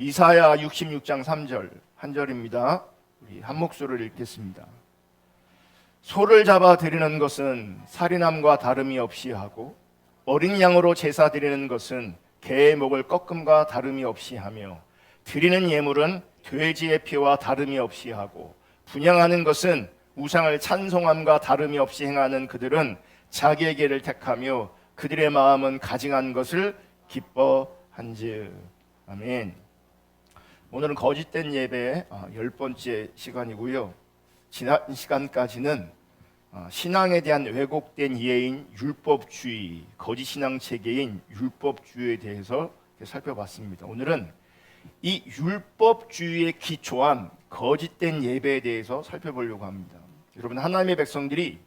이사야 66장 3절 한 절입니다. 우리 한 목소리를 읽겠습니다. 소를 잡아 드리는 것은 살인함과 다름이 없이 하고 어린 양으로 제사 드리는 것은 개의 목을 꺾음과 다름이 없이 하며 드리는 예물은 돼지의 피와 다름이 없이 하고 분향하는 것은 우상을 찬송함과 다름이 없이 행하는 그들은 자기에게를 택하며 그들의 마음은 가증한 것을 기뻐한즉. 아멘. 오늘은 거짓된 예배 10번째 시간이고요. 지난 시간까지는 신앙에 대한 왜곡된 이해인 율법주의, 거짓신앙 체계인 율법주의에 대해서 살펴봤습니다. 오늘은 이 율법주의에 기초한 거짓된 예배에 대해서 살펴보려고 합니다. 여러분, 하나님의 백성들이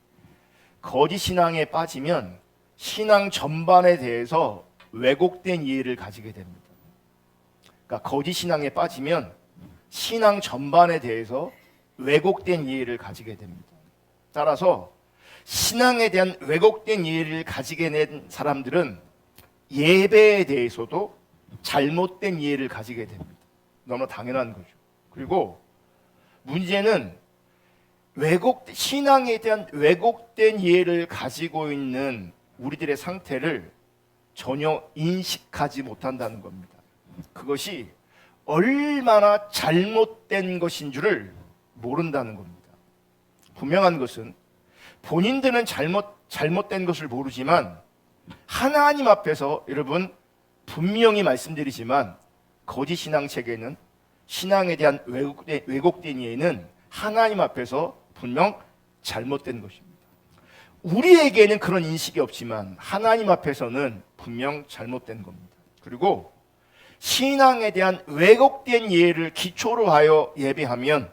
거짓신앙에 빠지면 신앙 전반에 대해서 왜곡된 이해를 가지게 됩니다. 그러니까 거짓신앙에 빠지면 신앙 전반에 대해서 왜곡된 이해를 가지게 됩니다. 따라서 신앙에 대한 왜곡된 이해를 가지게 된 사람들은 예배에 대해서도 잘못된 이해를 가지게 됩니다. 너무나 당연한 거죠. 그리고 문제는 신앙에 대한 왜곡된 이해를 가지고 있는 우리들의 상태를 전혀 인식하지 못한다는 겁니다. 그것이 얼마나 잘못된 것인 줄을 모른다는 겁니다. 분명한 것은 본인들은 잘못된 것을 모르지만 하나님 앞에서 여러분 분명히 말씀드리지만 거짓신앙 체계는 신앙에 대한 왜곡된 이해는 하나님 앞에서 분명 잘못된 것입니다. 우리에게는 그런 인식이 없지만 하나님 앞에서는 분명 잘못된 겁니다. 그리고 신앙에 대한 왜곡된 이해를 기초로 하여 예배하면,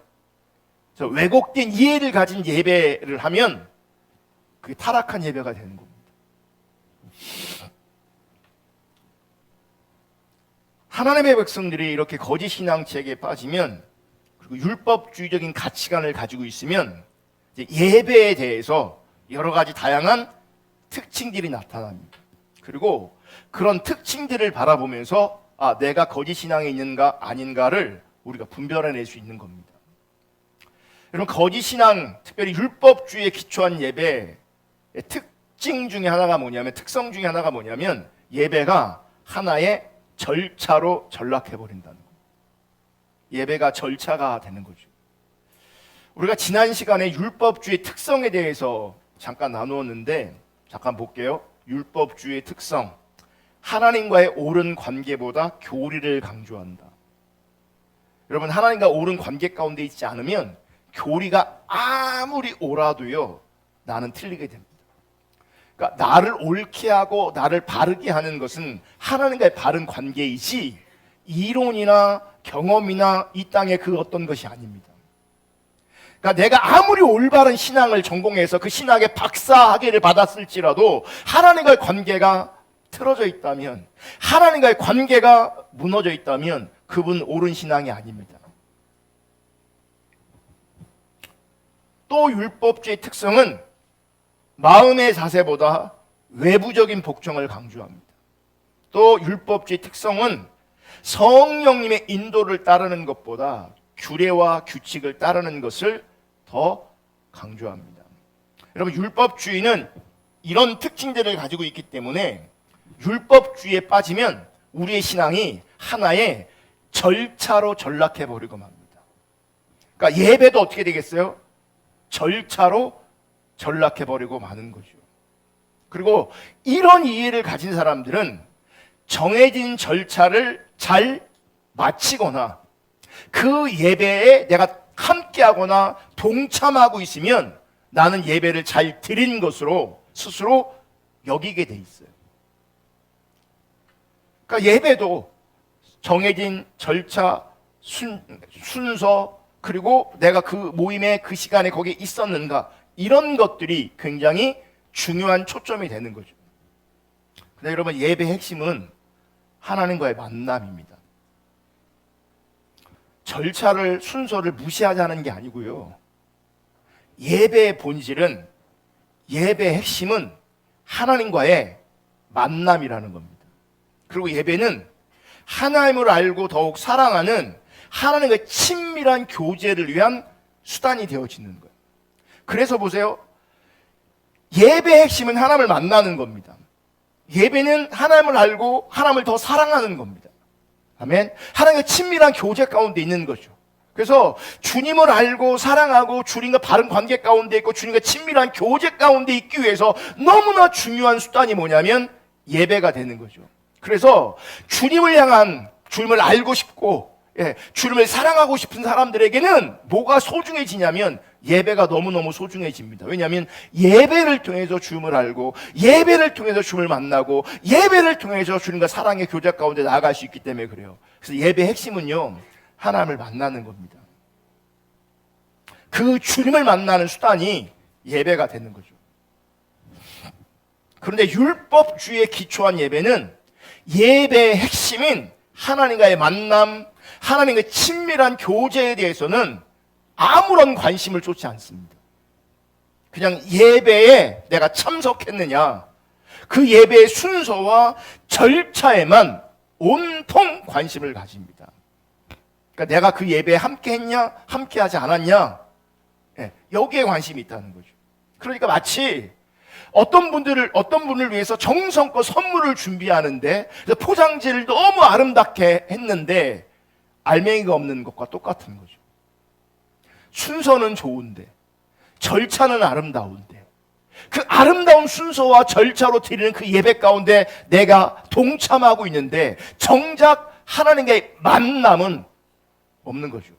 왜곡된 이해를 가진 예배를 하면 그게 타락한 예배가 되는 겁니다. 하나님의 백성들이 이렇게 거짓신앙 체계에 빠지면, 그리고 율법주의적인 가치관을 가지고 있으면 이제 예배에 대해서 여러 가지 다양한 특징들이 나타납니다. 그리고 그런 특징들을 바라보면서 내가 거짓신앙에 있는가 아닌가를 우리가 분별해낼 수 있는 겁니다. 여러분, 거짓신앙, 특별히 율법주의에 기초한 예배의 특징 중에 하나가 뭐냐면, 특성 중에 하나가 뭐냐면 예배가 하나의 절차로 전락해버린다는 거예요. 예배가 절차가 되는 거죠. 우리가 지난 시간에 율법주의 특성에 대해서 잠깐 나누었는데, 잠깐 볼게요. 율법주의 특성, 하나님과의 옳은 관계보다 교리를 강조한다. 여러분, 하나님과 옳은 관계 가운데 있지 않으면 교리가 아무리 옳아도요, 나는 틀리게 됩니다. 그러니까 나를 옳게 하고 나를 바르게 하는 것은 하나님과의 바른 관계이지 이론이나 경험이나 이 땅의 그 어떤 것이 아닙니다. 그러니까 내가 아무리 올바른 신앙을 전공해서 그 신학의 박사학위를 받았을지라도 하나님과의 관계가 틀어져 있다면, 하나님과의 관계가 무너져 있다면 그분 옳은 신앙이 아닙니다. 또 율법주의 특성은 마음의 자세보다 외부적인 복종을 강조합니다. 또 율법주의 특성은 성령님의 인도를 따르는 것보다 규례와 규칙을 따르는 것을 더 강조합니다. 여러분, 율법주의는 이런 특징들을 가지고 있기 때문에 율법주의에 빠지면 우리의 신앙이 하나의 절차로 전락해버리고 맙니다. 그러니까 예배도 어떻게 되겠어요? 절차로 전락해버리고 마는 거죠. 그리고 이런 이해를 가진 사람들은 정해진 절차를 잘 마치거나 그 예배에 내가 함께하거나 동참하고 있으면 나는 예배를 잘 드린 것으로 스스로 여기게 돼 있어요. 그러니까 예배도 정해진 절차, 순서, 그리고 내가 그 모임에 그 시간에 거기에 있었는가, 이런 것들이 굉장히 중요한 초점이 되는 거죠. 근데 여러분, 예배의 핵심은 하나님과의 만남입니다. 절차를, 순서를 무시하자는 게 아니고요. 예배의 본질은, 예배의 핵심은 하나님과의 만남이라는 겁니다. 그리고 예배는 하나님을 알고 더욱 사랑하는 하나님과 친밀한 교제를 위한 수단이 되어지는 거예요. 그래서 보세요. 예배의 핵심은 하나님을 만나는 겁니다. 예배는 하나님을 알고 하나님을 더 사랑하는 겁니다. 아멘. 하나님과 친밀한 교제 가운데 있는 거죠. 그래서 주님을 알고 사랑하고 주님과 바른 관계 가운데 있고 주님과 친밀한 교제 가운데 있기 위해서 너무나 중요한 수단이 뭐냐면 예배가 되는 거죠. 그래서 주님을 향한, 주님을 알고 싶고 주님을 사랑하고 싶은 사람들에게는 뭐가 소중해지냐면 예배가 너무너무 소중해집니다. 왜냐하면 예배를 통해서 주님을 알고 예배를 통해서 주님을 만나고 예배를 통해서 주님과 사랑의 교제 가운데 나아갈 수 있기 때문에 그래요. 그래서 예배의 핵심은요, 하나님을 만나는 겁니다. 그 주님을 만나는 수단이 예배가 되는 거죠. 그런데 율법주의에 기초한 예배는 예배의 핵심인 하나님과의 만남, 하나님과의 친밀한 교제에 대해서는 아무런 관심을 쏟지 않습니다. 그냥 예배에 내가 참석했느냐, 그 예배의 순서와 절차에만 온통 관심을 가집니다. 그러니까 내가 그 예배에 함께 했냐, 함께 하지 않았냐, 여기에 관심이 있다는 거죠. 그러니까 마치 어떤 분을 위해서 정성껏 선물을 준비하는데 포장지를 너무 아름답게 했는데 알맹이가 없는 것과 똑같은 거죠. 순서는 좋은데, 절차는 아름다운데, 그 아름다운 순서와 절차로 드리는 그 예배 가운데 내가 동참하고 있는데 정작 하나님과의 만남은 없는 거죠.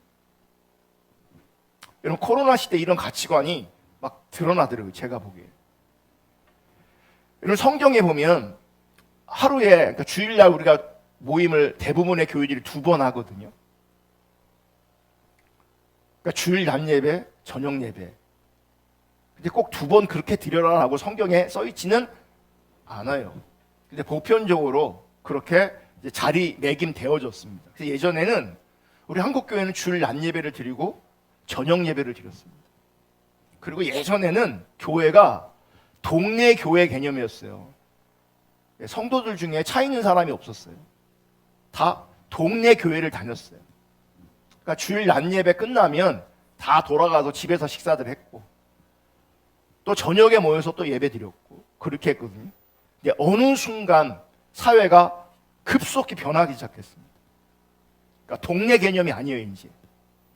여러분, 코로나 시대 이런 가치관이 막 드러나더라고요. 제가 보기에. 여러분, 성경에 보면 하루에, 그러니까 주일날 우리가 모임을 대부분의 교회들이 2번 하거든요. 그러니까 주일 낮 예배, 저녁 예배. 근데 꼭 2번 그렇게 드려라라고 성경에 써있지는 않아요. 근데 보편적으로 그렇게 이제 자리매김되어졌습니다. 그래서 예전에는 우리 한국교회는 주일 낮 예배를 드리고 저녁 예배를 드렸습니다. 그리고 예전에는 교회가 동네 교회 개념이었어요. 성도들 중에 차 있는 사람이 없었어요. 다 동네 교회를 다녔어요. 그러니까 주일 낮 예배 끝나면 다 돌아가서 집에서 식사들 했고 또 저녁에 모여서 또 예배 드렸고 그렇게 했거든요. 근데 어느 순간 사회가 급속히 변하기 시작했습니다. 그러니까 동네 개념이 아니에요. 이제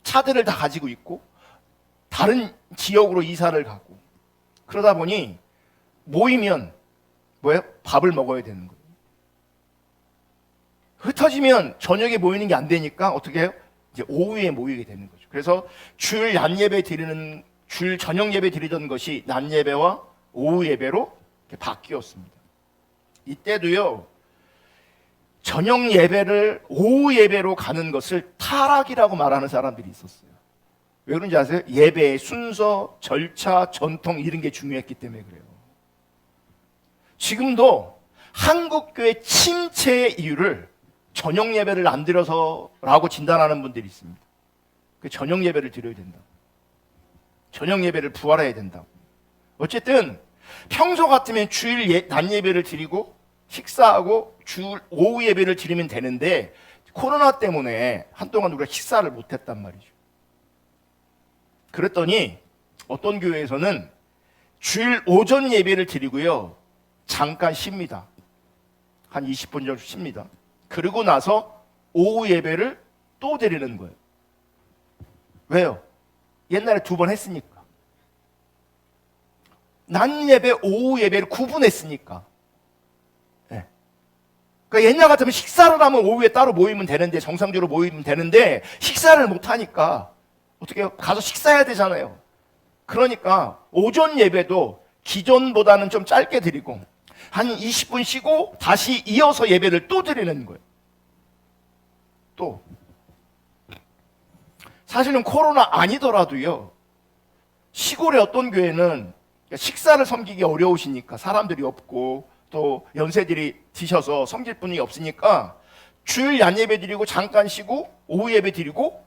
차들을 다 가지고 있고 다른 지역으로 이사를 가고 그러다 보니 모이면 뭐예요? 밥을 먹어야 되는 거예요. 흩어지면 저녁에 모이는 게 안 되니까 어떻게 해요? 이제 오후에 모이게 되는 거죠. 그래서 주일 낮 예배 드리는 주일 저녁 예배 드리던 것이 낮 예배와 오후 예배로 이렇게 바뀌었습니다. 이때도요, 저녁 예배를 오후 예배로 가는 것을 타락이라고 말하는 사람들이 있었어요. 왜 그런지 아세요? 예배의 순서, 절차, 전통 이런 게 중요했기 때문에 그래요. 지금도 한국교회 침체의 이유를 저녁 예배를 안 드려서라고 진단하는 분들이 있습니다. 그 저녁 예배를 드려야 된다. 저녁 예배를 부활해야 된다. 어쨌든 평소 같으면 주일 낮 예배를 드리고 식사하고 주일 오후 예배를 드리면 되는데 코로나 때문에 한동안 우리가 식사를 못했단 말이죠. 그랬더니 어떤 교회에서는 주일 오전 예배를 드리고요, 잠깐 쉽니다. 한 20분 정도 쉽니다. 그리고 나서 오후 예배를 또 드리는 거예요. 왜요? 옛날에 2번 했으니까. 낮 예배, 오후 예배를 구분했으니까. 네. 그러니까 옛날 같으면 식사를 하면 오후에 따로 모이면 되는데, 정상적으로 모이면 되는데 식사를 못 하니까 어떻게 해요? 가서 식사해야 되잖아요. 그러니까 오전 예배도 기존보다는 좀 짧게 드리고 한 20분 쉬고 다시 이어서 예배를 또 드리는 거예요. 또 사실은 코로나 아니더라도요, 시골의 어떤 교회는 식사를 섬기기 어려우시니까 사람들이 없고 또 연세들이 드셔서 섬길 분이 없으니까 주일 낮 예배 드리고 잠깐 쉬고 오후 예배 드리고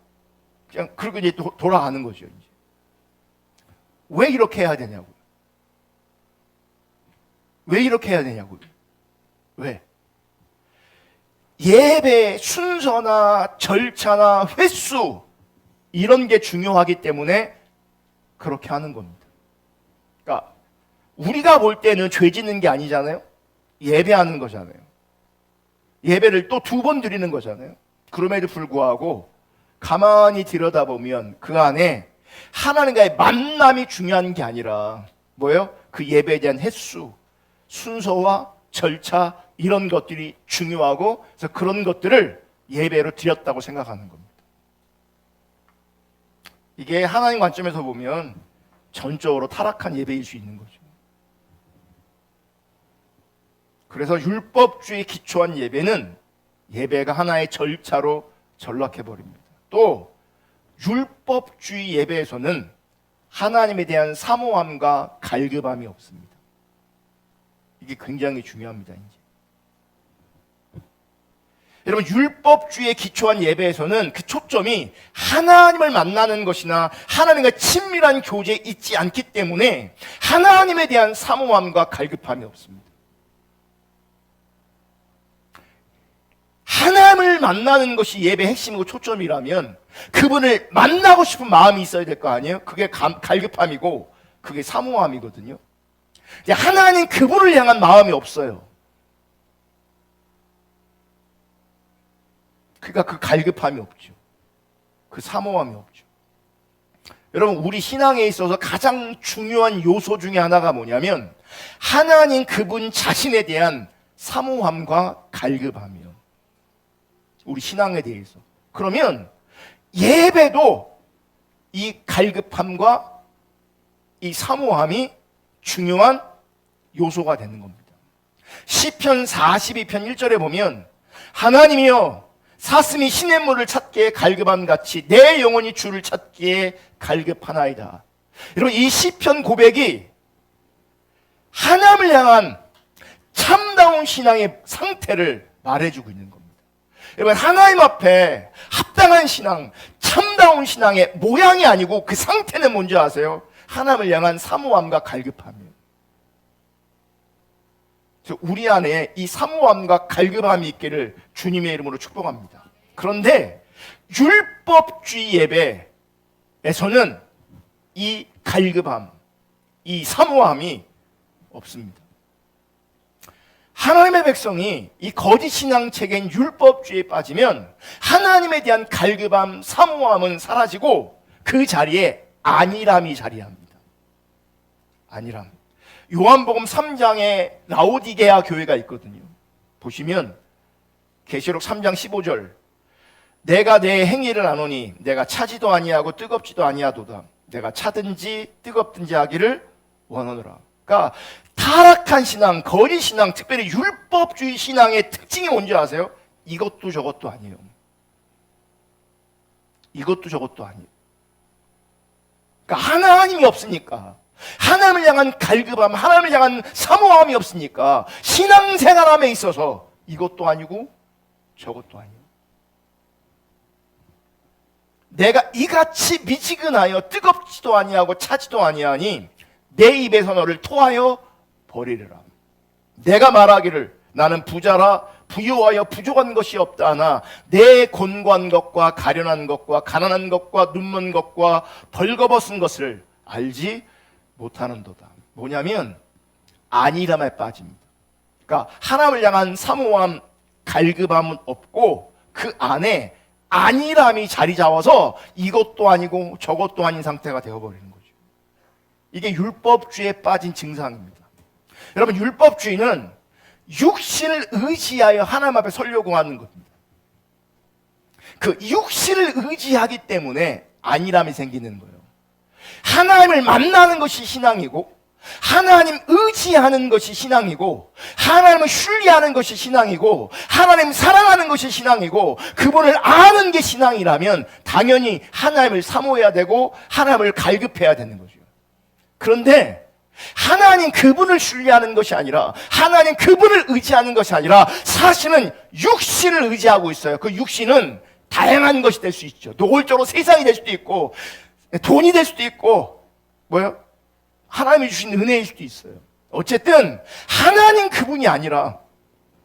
그냥 그리고 이제 돌아가는 거죠. 이제. 왜 이렇게 해야 되냐고요. 왜 이렇게 해야 되냐고요. 왜? 예배의 순서나 절차나 횟수 이런 게 중요하기 때문에 그렇게 하는 겁니다. 그러니까 우리가 볼 때는 죄 짓는 게 아니잖아요. 예배하는 거잖아요. 예배를 또 2번 드리는 거잖아요. 그럼에도 불구하고 가만히 들여다보면 그 안에 하나님과의 만남이 중요한 게 아니라 뭐예요? 그 예배에 대한 횟수, 순서와 절차 이런 것들이 중요하고, 그래서 그런 것들을 예배로 드렸다고 생각하는 겁니다. 이게 하나님 관점에서 보면 전적으로 타락한 예배일 수 있는 거죠. 그래서 율법주의에 기초한 예배는 예배가 하나의 절차로 전락해버립니다. 또 율법주의 예배에서는 하나님에 대한 사모함과 갈급함이 없습니다. 이게 굉장히 중요합니다. 이제 여러분, 율법주의에 기초한 예배에서는 그 초점이 하나님을 만나는 것이나 하나님과 친밀한 교제에 있지 않기 때문에 하나님에 대한 사모함과 갈급함이 없습니다. 하나님을 만나는 것이 예배의 핵심이고 초점이라면 그분을 만나고 싶은 마음이 있어야 될 거 아니에요? 그게 갈급함이고 그게 사모함이거든요. 하나님 그분을 향한 마음이 없어요. 그러니까 그 갈급함이 없죠. 그 사모함이 없죠. 여러분, 우리 신앙에 있어서 가장 중요한 요소 중에 하나가 뭐냐면 하나님 그분 자신에 대한 사모함과 갈급함이요. 우리 신앙에 대해서. 그러면 예배도 이 갈급함과 이 사모함이 중요한 요소가 되는 겁니다. 시편 42편 1절에 보면 하나님이여 사슴이 시냇물을 찾기에 갈급함같이 내 영혼이 주를 찾기에 갈급하나이다. 여러분, 이 시편 고백이 하나님을 향한 참다운 신앙의 상태를 말해주고 있는 겁니다. 여러분, 하나님 앞에 합당한 신앙, 참다운 신앙의 모양이 아니고 그 상태는 뭔지 아세요? 하나님을 향한 사모함과 갈급함이에요. 우리 안에 이 사모함과 갈급함이 있기를 주님의 이름으로 축복합니다. 그런데 율법주의 예배에서는 이 갈급함, 이 사모함이 없습니다. 하나님의 백성이 이 거짓 신앙 체계인 율법주의에 빠지면 하나님에 대한 갈급함, 사모함은 사라지고 그 자리에 안일함이 자리합니다. 안일함. 요한복음 3장에 라오디게아 교회가 있거든요. 보시면 계시록 3장 15절 내가 내 행위를 아노니 내가 차지도 아니하고 뜨겁지도 아니하도다. 내가 차든지 뜨겁든지 하기를 원하노라. 그러니까 타락한 신앙, 거짓 신앙, 특별히 율법주의 신앙의 특징이 뭔지 아세요? 이것도 저것도 아니에요. 이것도 저것도 아니에요. 그러니까 하나님이 없으니까, 하나님을 향한 갈급함, 하나님을 향한 사모함이 없으니까 신앙생활함에 있어서 이것도 아니고 저것도 아니에요. 내가 이같이 미지근하여 뜨겁지도 아니하고 차지도 아니하니 내 입에서 너를 토하여 버리리라. 내가 말하기를 나는 부자라 부유하여 부족한 것이 없다 하나 내 곤고한 것과 가련한 것과 가난한 것과 눈먼 것과 벌거벗은 것을 알지 못하는도다. 뭐냐면 안일함에 빠집니다. 그러니까 하나님을 향한 사모함, 갈급함은 없고 그 안에 안일함이 자리 잡아서 이것도 아니고 저것도 아닌 상태가 되어버리는 거죠. 이게 율법주의에 빠진 증상입니다. 여러분, 율법주의는 육신을 의지하여 하나님 앞에 서려고 하는 겁니다. 그 육신을 의지하기 때문에 안일함이 생기는 거예요. 하나님을 만나는 것이 신앙이고 하나님 의지하는 것이 신앙이고 하나님을 신뢰하는 것이 신앙이고 하나님 사랑하는 것이 신앙이고 그분을 아는 게 신앙이라면 당연히 하나님을 사모해야 되고 하나님을 갈급해야 되는 거죠. 그런데 하나님 그분을 신뢰하는 것이 아니라 하나님 그분을 의지하는 것이 아니라 사실은 육신을 의지하고 있어요. 그 육신은 다양한 것이 될 수 있죠. 노골적으로 세상이 될 수도 있고 돈이 될 수도 있고 뭐요? 하나님이 주신 은혜일 수도 있어요. 어쨌든 하나님 그분이 아니라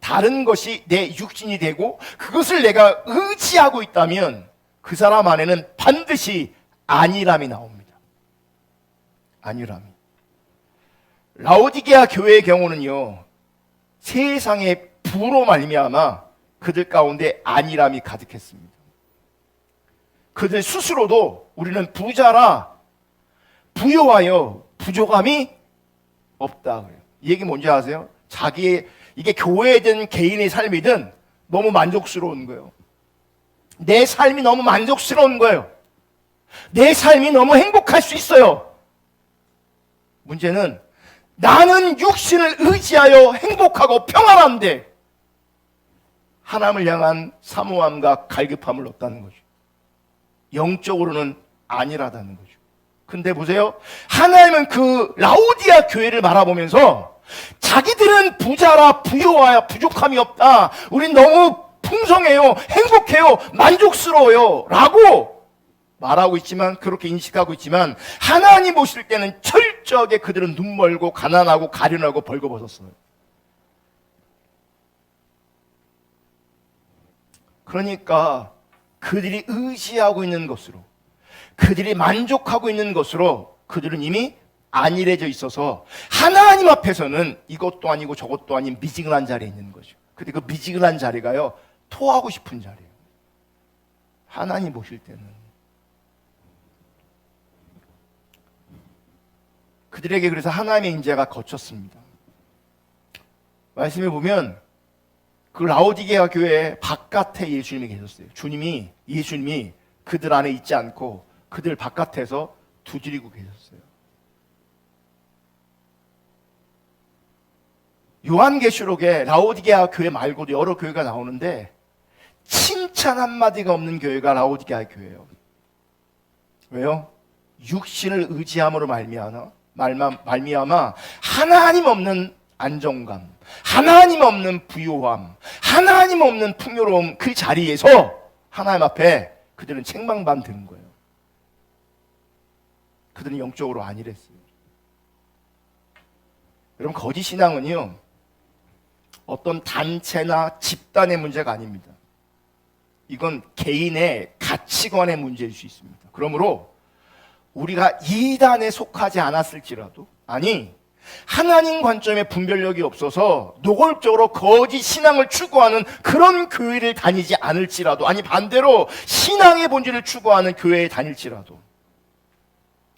다른 것이 내 육신이 되고 그것을 내가 의지하고 있다면 그 사람 안에는 반드시 안일함이 나옵니다. 안일함이. 라오디게아 교회의 경우는요, 세상의 부로 말미암아 그들 가운데 안일함이 가득했습니다. 그들 스스로도 우리는 부자라 부요하여 부족함이 없다 그래요. 이 얘기 뭔지 아세요? 자기의 이게 교회든 개인의 삶이든 너무 만족스러운 거예요. 내 삶이 너무 만족스러운 거예요. 내 삶이 너무 행복할 수 있어요. 문제는 나는 육신을 의지하여 행복하고 평안한데 하나님을 향한 사모함과 갈급함을 없다는 거죠. 영적으로는 아니라다는 거죠. 근데 보세요. 하나님은 그 라오디아 교회를 바라보면서 자기들은 부자라 부요하여 부족함이 없다. 우린 너무 풍성해요. 행복해요. 만족스러워요. 라고 말하고 있지만, 그렇게 인식하고 있지만 하나님 보실 때는 철저하게 그들은 눈멀고 가난하고 가련하고 벌거벗었어요. 그러니까 그들이 의지하고 있는 것으로, 그들이 만족하고 있는 것으로 그들은 이미 안일해져 있어서 하나님 앞에서는 이것도 아니고 저것도 아닌 미지근한 자리에 있는 거죠. 근데 그 미지근한 자리가요, 토하고 싶은 자리예요. 하나님 보실 때는. 그들에게 그래서 하나님의 인자가 거쳤습니다. 말씀해 보면 그 라오디게아 교회 바깥에 예수님이 계셨어요. 예수님이 그들 안에 있지 않고 그들 바깥에서 두드리고 계셨어요. 요한계시록에 라오디게아 교회 말고도 여러 교회가 나오는데 칭찬 한마디가 없는 교회가 라오디게아 교회예요. 왜요? 육신을 의지함으로 말미암아 하나님 없는 안정감, 하나님 없는 부요함, 하나님 없는 풍요로움, 그 자리에서 하나님 앞에 그들은 책망만 드는 거예요. 그들은 영적으로 안일했어요. 여러분, 거짓 신앙은요, 어떤 단체나 집단의 문제가 아닙니다. 이건 개인의 가치관의 문제일 수 있습니다. 그러므로 우리가 이단에 속하지 않았을지라도, 아니 하나님 관점에 분별력이 없어서 노골적으로 거짓 신앙을 추구하는 그런 교회를 다니지 않을지라도, 아니 반대로 신앙의 본질을 추구하는 교회에 다닐지라도,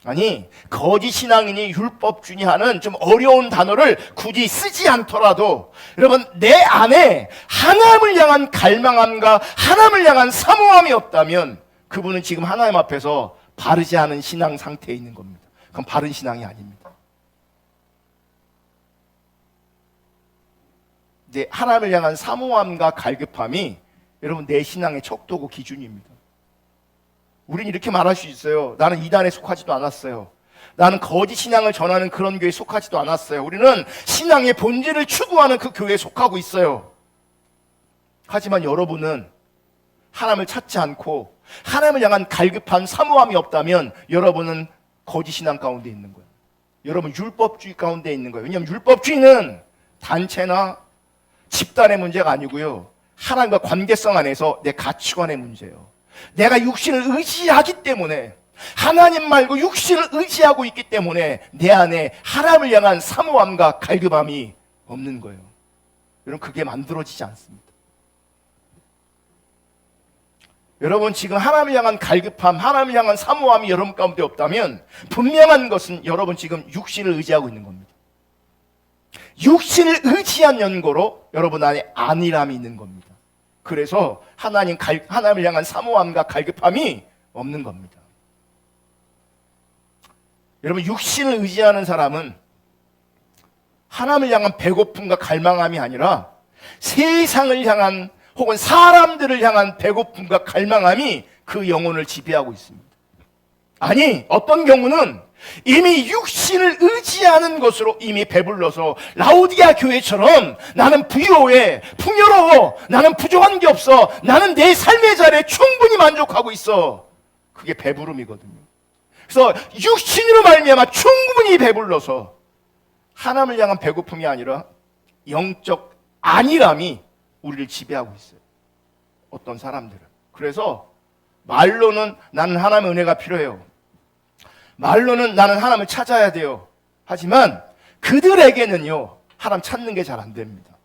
아니 거짓 신앙이니 율법주니 하는 좀 어려운 단어를 굳이 쓰지 않더라도 여러분, 내 안에 하나님을 향한 갈망함과 하나님을 향한 사모함이 없다면 그분은 지금 하나님 앞에서 바르지 않은 신앙 상태에 있는 겁니다. 그건 바른 신앙이 아닙니다. 이제 하나님을 향한 사모함과 갈급함이 여러분 내 신앙의 척도고 기준입니다. 우린 이렇게 말할 수 있어요. 나는 이단에 속하지도 않았어요. 나는 거짓 신앙을 전하는 그런 교회에 속하지도 않았어요. 우리는 신앙의 본질을 추구하는 그 교회에 속하고 있어요. 하지만 여러분은 하나님을 찾지 않고 하나님을 향한 갈급한 사모함이 없다면 여러분은 거짓 신앙 가운데 있는 거예요. 여러분 율법주의 가운데 있는 거예요. 왜냐하면 율법주의는 단체나 집단의 문제가 아니고요, 하나님과 관계성 안에서 내 가치관의 문제예요. 내가 육신을 의지하기 때문에, 하나님 말고 육신을 의지하고 있기 때문에 내 안에 하나님을 향한 사모함과 갈급함이 없는 거예요. 여러분, 그게 만들어지지 않습니다. 여러분, 지금 하나님을 향한 갈급함, 하나님을 향한 사모함이 여러분 가운데 없다면 분명한 것은 여러분 지금 육신을 의지하고 있는 겁니다. 육신을 의지한 연고로 여러분 안에 안일함이 있는 겁니다. 그래서 하나님을 향한 사모함과 갈급함이 없는 겁니다. 여러분, 육신을 의지하는 사람은 하나님을 향한 배고픔과 갈망함이 아니라 세상을 향한 혹은 사람들을 향한 배고픔과 갈망함이 그 영혼을 지배하고 있습니다. 아니, 어떤 경우는 이미 육신을 의지하는 것으로 이미 배불러서 라오디게아 교회처럼 나는 부유해, 풍요로워, 나는 부족한 게 없어, 나는 내 삶의 자리에 충분히 만족하고 있어. 그게 배부름이거든요. 그래서 육신으로 말미암아 충분히 배불러서 하나님을 향한 배고픔이 아니라 영적 안일함이 우리를 지배하고 있어요. 어떤 사람들은. 그래서 말로는 나는 하나님의 은혜가 필요해요. 말로는 나는 하나님을 찾아야 돼요. 하지만 그들에게는요, 하나님 찾는 게 잘 안 됩니다.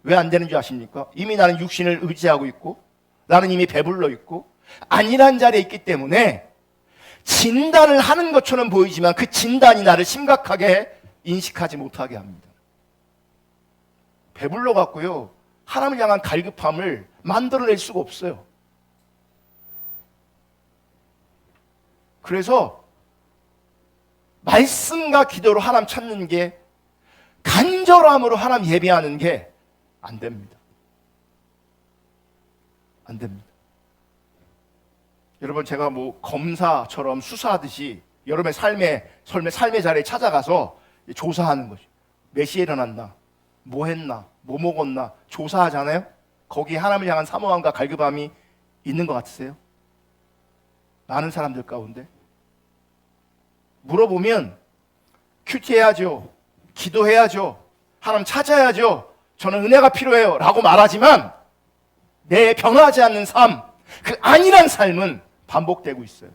왜 안 되는 줄 아십니까? 이미 나는 육신을 의지하고 있고, 나는 이미 배불러 있고, 안일한 자리에 있기 때문에 진단을 하는 것처럼 보이지만 그 진단이 나를 심각하게 인식하지 못하게 합니다. 배불러 갖고요, 하나님을 향한 갈급함을 만들어낼 수가 없어요. 그래서 말씀과 기도로 하나님 찾는 게, 간절함으로 하나님 예배하는 게 안 됩니다. 안 됩니다. 여러분, 제가 뭐 검사처럼 수사하듯이 여러분의 삶의 자리에 찾아가서 조사하는 거죠. 몇 시에 일어났나, 뭐 했나, 뭐 먹었나 조사하잖아요. 거기에 하나님을 향한 사모함과 갈급함이 있는 것 같으세요? 많은 사람들 가운데 물어보면 큐티해야죠, 기도해야죠, 하나님 찾아야죠, 저는 은혜가 필요해요 라고 말하지만 내 변하지 않는 삶, 그 안일한 삶은 반복되고 있어요.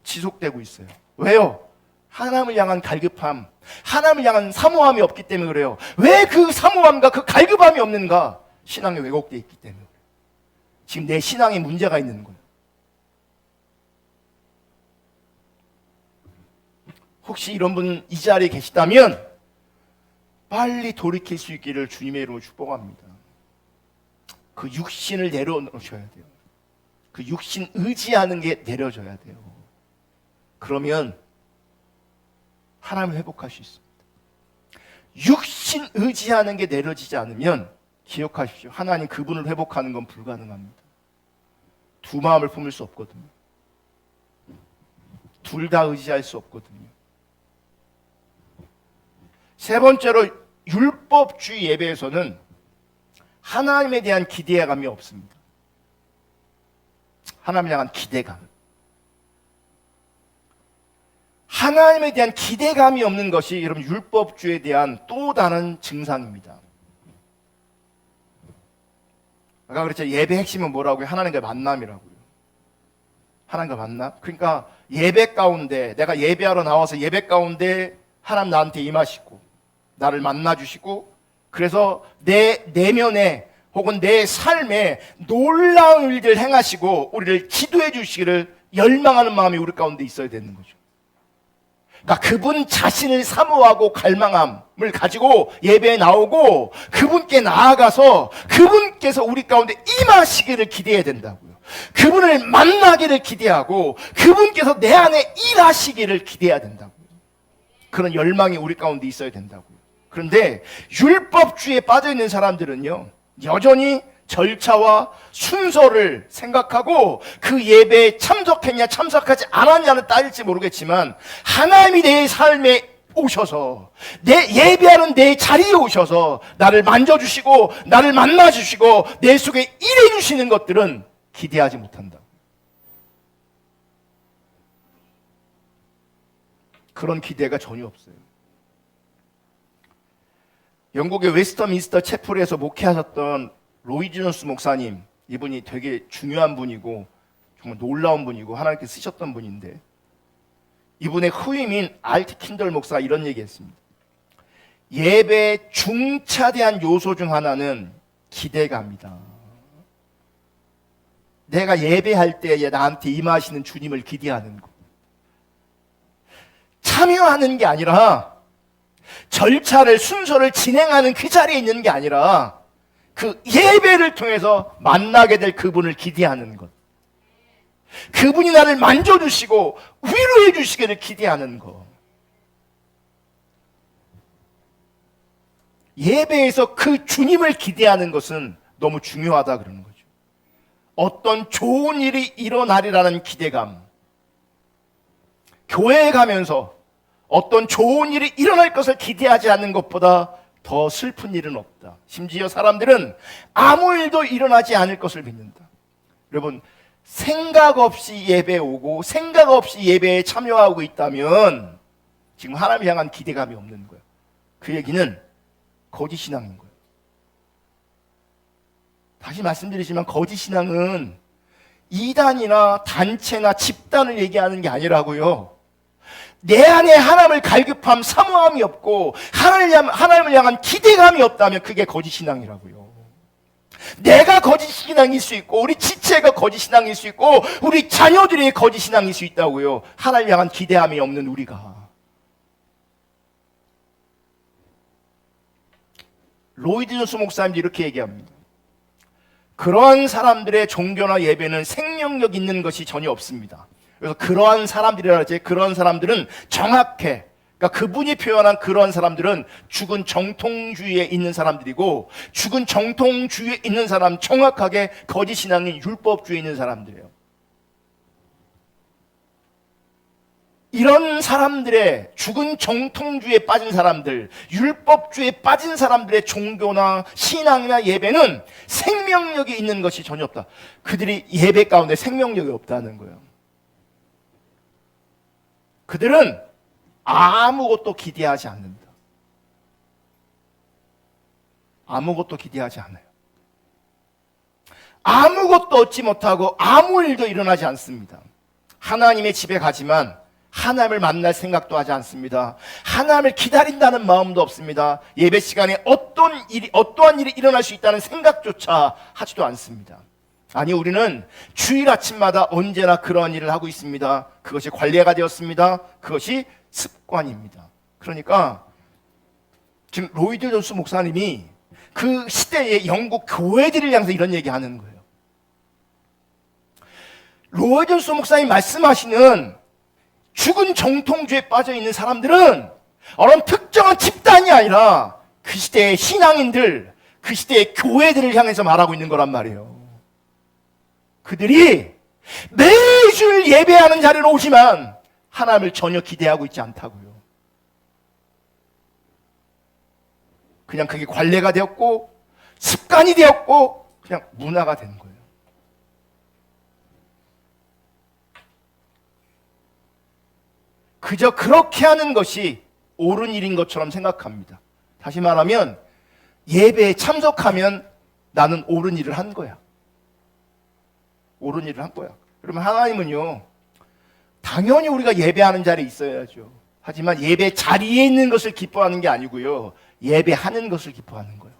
지속되고 있어요. 왜요? 하나님을 향한 갈급함, 하나님을 향한 사모함이 없기 때문에 그래요. 왜 그 사모함과 그 갈급함이 없는가? 신앙이 왜곡되어 있기 때문에. 지금 내 신앙에 문제가 있는 거예요. 혹시 이런 분 이 자리에 계시다면 빨리 돌이킬 수 있기를 주님의 이름으로 축복합니다. 그 육신을 내려놓으셔야 돼요. 그 육신 의지하는 게 내려져야 돼요. 그러면 하나님을 회복할 수 있습니다. 육신 의지하는 게 내려지지 않으면 기억하십시오. 하나님 그분을 회복하는 건 불가능합니다. 두 마음을 품을 수 없거든요. 둘 다 의지할 수 없거든요. 세 번째로, 율법주의 예배에서는 하나님에 대한 기대감이 없습니다. 하나님을 향한 기대감. 하나님에 대한 기대감이 없는 것이 여러분 율법주의에 대한 또 다른 증상입니다. 아까 그랬죠. 예배 핵심은 뭐라고요? 하나님과의 만남이라고요. 하나님과 만남? 그러니까 예배 가운데, 내가 예배하러 나와서 예배 가운데 하나님 나한테 임하시고 나를 만나주시고, 그래서 내 내면에 혹은 내 삶에 놀라운 일들 행하시고 우리를 기도해 주시기를 열망하는 마음이 우리 가운데 있어야 되는 거죠. 그러니까 그분 자신을 사모하고 갈망함을 가지고 예배에 나오고 그분께 나아가서 그분께서 우리 가운데 임하시기를 기대해야 된다고요. 그분을 만나기를 기대하고 그분께서 내 안에 일하시기를 기대해야 된다고요. 그런 열망이 우리 가운데 있어야 된다고요. 그런데 율법주의에 빠져있는 사람들은요, 여전히 절차와 순서를 생각하고 그 예배에 참석했냐 참석하지 않았냐는 따질지 모르겠지만 하나님이 내 삶에 오셔서 내 예배하는 내 자리에 오셔서 나를 만져주시고 나를 만나주시고 내 속에 일해주시는 것들은 기대하지 못한다. 그런 기대가 전혀 없어요. 영국의 웨스터민스터 채플에서 목회하셨던 로이 존스 목사님, 이분이 되게 중요한 분이고 정말 놀라운 분이고 하나님께서 쓰셨던 분인데, 이분의 후임인 알트 킨덜 목사가 이런 얘기했습니다. 예배의 중차대한 요소 중 하나는 기대감이다. 내가 예배할 때에 나한테 임하시는 주님을 기대하는 것, 참여하는 게 아니라 절차를 순서를 진행하는 그 자리에 있는 게 아니라 그 예배를 통해서 만나게 될 그분을 기대하는 것, 그분이 나를 만져주시고 위로해 주시기를 기대하는 것. 예배에서 그 주님을 기대하는 것은 너무 중요하다 그러는 거죠. 어떤 좋은 일이 일어나리라는 기대감, 교회에 가면서 어떤 좋은 일이 일어날 것을 기대하지 않는 것보다 더 슬픈 일은 없다. 심지어 사람들은 아무 일도 일어나지 않을 것을 믿는다. 여러분, 생각 없이 예배에 오고 생각 없이 예배에 참여하고 있다면 지금 하나님을 향한 기대감이 없는 거예요. 그 얘기는 거짓 신앙인 거예요. 다시 말씀드리지만 거짓 신앙은 이단이나 단체나 집단을 얘기하는 게 아니라고요. 내 안에 하나님을 갈급함, 사모함이 없고 하나님을 향한 기대감이 없다면 그게 거짓 신앙이라고요. 내가 거짓 신앙일 수 있고 우리 지체가 거짓 신앙일 수 있고 우리 자녀들이 거짓 신앙일 수 있다고요. 하나님을 향한 기대함이 없는 우리가. 로이드 존스 목사님도 이렇게 얘기합니다. 그러한 사람들의 종교나 예배는 생명력 있는 것이 전혀 없습니다. 그래서 그러한 사람들이라 하지, 그러한 사람들은 정확해. 그러니까 그분이 표현한 그러한 사람들은 죽은 정통주의에 있는 사람들이고, 죽은 정통주의에 있는 사람, 정확하게 거짓 신앙인 율법주의에 있는 사람들이에요. 이런 사람들의 죽은 정통주의에 빠진 사람들, 율법주의에 빠진 사람들의 종교나 신앙이나 예배는 생명력이 있는 것이 전혀 없다. 그들이 예배 가운데 생명력이 없다는 거예요. 그들은 아무것도 기대하지 않는다. 아무것도 기대하지 않아요. 아무것도 얻지 못하고 아무 일도 일어나지 않습니다. 하나님의 집에 가지만 하나님을 만날 생각도 하지 않습니다. 하나님을 기다린다는 마음도 없습니다. 예배 시간에 어떠한 일이 일어날 수 있다는 생각조차 하지도 않습니다. 아니, 우리는 주일 아침마다 언제나 그러한 일을 하고 있습니다. 그것이 관례가 되었습니다. 그것이 습관입니다. 그러니까 지금 로이드 존스 목사님이 그 시대의 영국 교회들을 향해서 이런 얘기하는 거예요. 로이드 존스 목사님이 말씀하시는 죽은 정통주의에 빠져있는 사람들은 어떤 특정한 집단이 아니라 그 시대의 신앙인들, 그 시대의 교회들을 향해서 말하고 있는 거란 말이에요. 그들이 매주 예배하는 자리로 오지만 하나님을 전혀 기대하고 있지 않다고요. 그냥 그게 관례가 되었고 습관이 되었고 그냥 문화가 된 거예요. 그저 그렇게 하는 것이 옳은 일인 것처럼 생각합니다. 다시 말하면 예배에 참석하면 나는 옳은 일을 한 거야. 옳은 일을 한 거야. 그러면 하나님은요, 당연히 우리가 예배하는 자리에 있어야죠. 하지만 예배 자리에 있는 것을 기뻐하는 게 아니고요, 예배하는 것을 기뻐하는 거예요.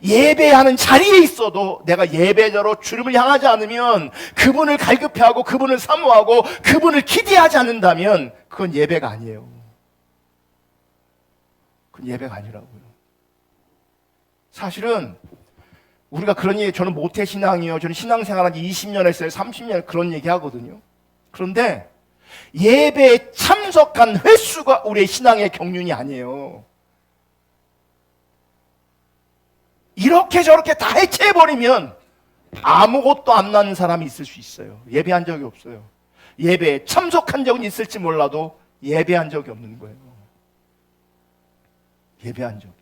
예배하는 자리에 있어도 내가 예배자로 주님을 향하지 않으면, 그분을 갈급해하고 그분을 사모하고 그분을 기대하지 않는다면 그건 예배가 아니에요. 그건 예배가 아니라고요. 사실은 우리가 그런 얘기, 저는 모태신앙이요, 저는 신앙생활 한 20년 했어요, 30년, 그런 얘기 하거든요. 그런데 예배에 참석한 횟수가 우리의 신앙의 경륜이 아니에요. 이렇게 저렇게 다 해체해버리면 아무것도 안 나는 사람이 있을 수 있어요. 예배한 적이 없어요. 예배에 참석한 적은 있을지 몰라도 예배한 적이 없는 거예요. 예배한 적.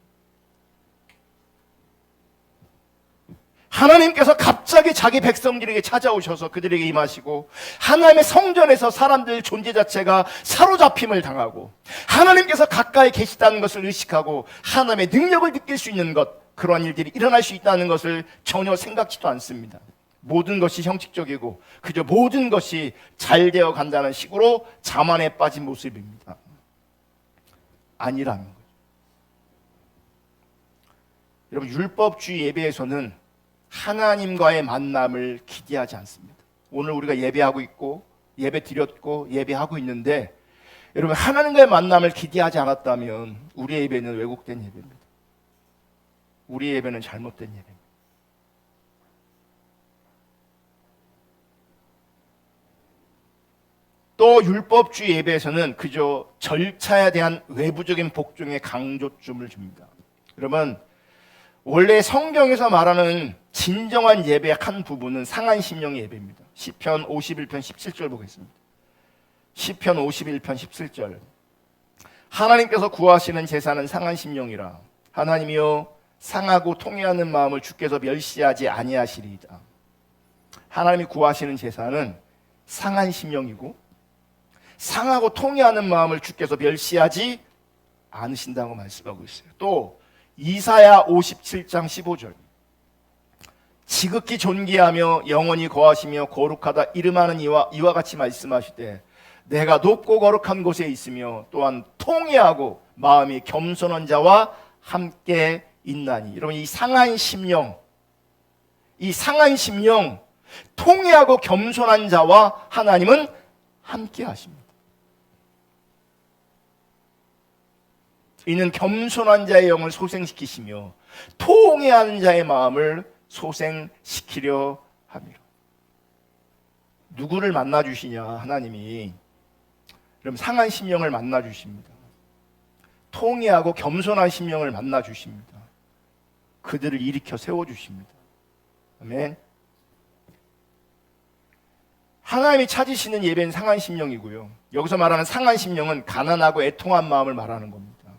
하나님께서 갑자기 자기 백성들에게 찾아오셔서 그들에게 임하시고, 하나님의 성전에서 사람들 존재 자체가 사로잡힘을 당하고, 하나님께서 가까이 계시다는 것을 의식하고 하나님의 능력을 느낄 수 있는 것, 그러한 일들이 일어날 수 있다는 것을 전혀 생각지도 않습니다. 모든 것이 형식적이고 그저 모든 것이 잘 되어 간다는 식으로 자만에 빠진 모습입니다. 아니라는 거죠. 여러분, 율법주의 예배에서는 하나님과의 만남을 기대하지 않습니다. 오늘 우리가 예배하고 있고 예배 드렸고 예배하고 있는데, 여러분, 하나님과의 만남을 기대하지 않았다면 우리의 예배는 왜곡된 예배입니다. 우리의 예배는 잘못된 예배입니다. 또 율법주의 예배에서는 그저 절차에 대한 외부적인 복종의 강조점을 줍니다. 그러면 원래 성경에서 말하는 진정한 예배의 한 부분은 상한심령의 예배입니다. 시편 51편 17절 보겠습니다. 시편 51편 17절. 하나님께서 구하시는 제사는 상한심령이라. 하나님이여, 상하고 통회하는 마음을 주께서 멸시하지 아니하시리이다. 하나님이 구하시는 제사는 상한심령이고, 상하고 통회하는 마음을 주께서 멸시하지 않으신다고 말씀하고 있어요. 또 이사야 57장 15절. 지극히 존귀하며 영원히 거하시며 거룩하다 이름하는 이와 같이 말씀하시되 내가 높고 거룩한 곳에 있으며 또한 통회하고 마음이 겸손한 자와 함께 있나니. 여러분, 이 상한 심령, 통회하고 겸손한 자와 하나님은 함께 하십니다. 이는 겸손한 자의 영을 소생시키시며 통회하는 자의 마음을 소생시키려 함이라. 누구를 만나 주시냐? 하나님이. 그럼 상한 심령을 만나 주십니다. 통회하고 겸손한 심령을 만나 주십니다. 그들을 일으켜 세워 주십니다. 아멘. 하나님이 찾으시는 예배는 상한 심령이고요. 여기서 말하는 상한 심령은 가난하고 애통한 마음을 말하는 겁니다.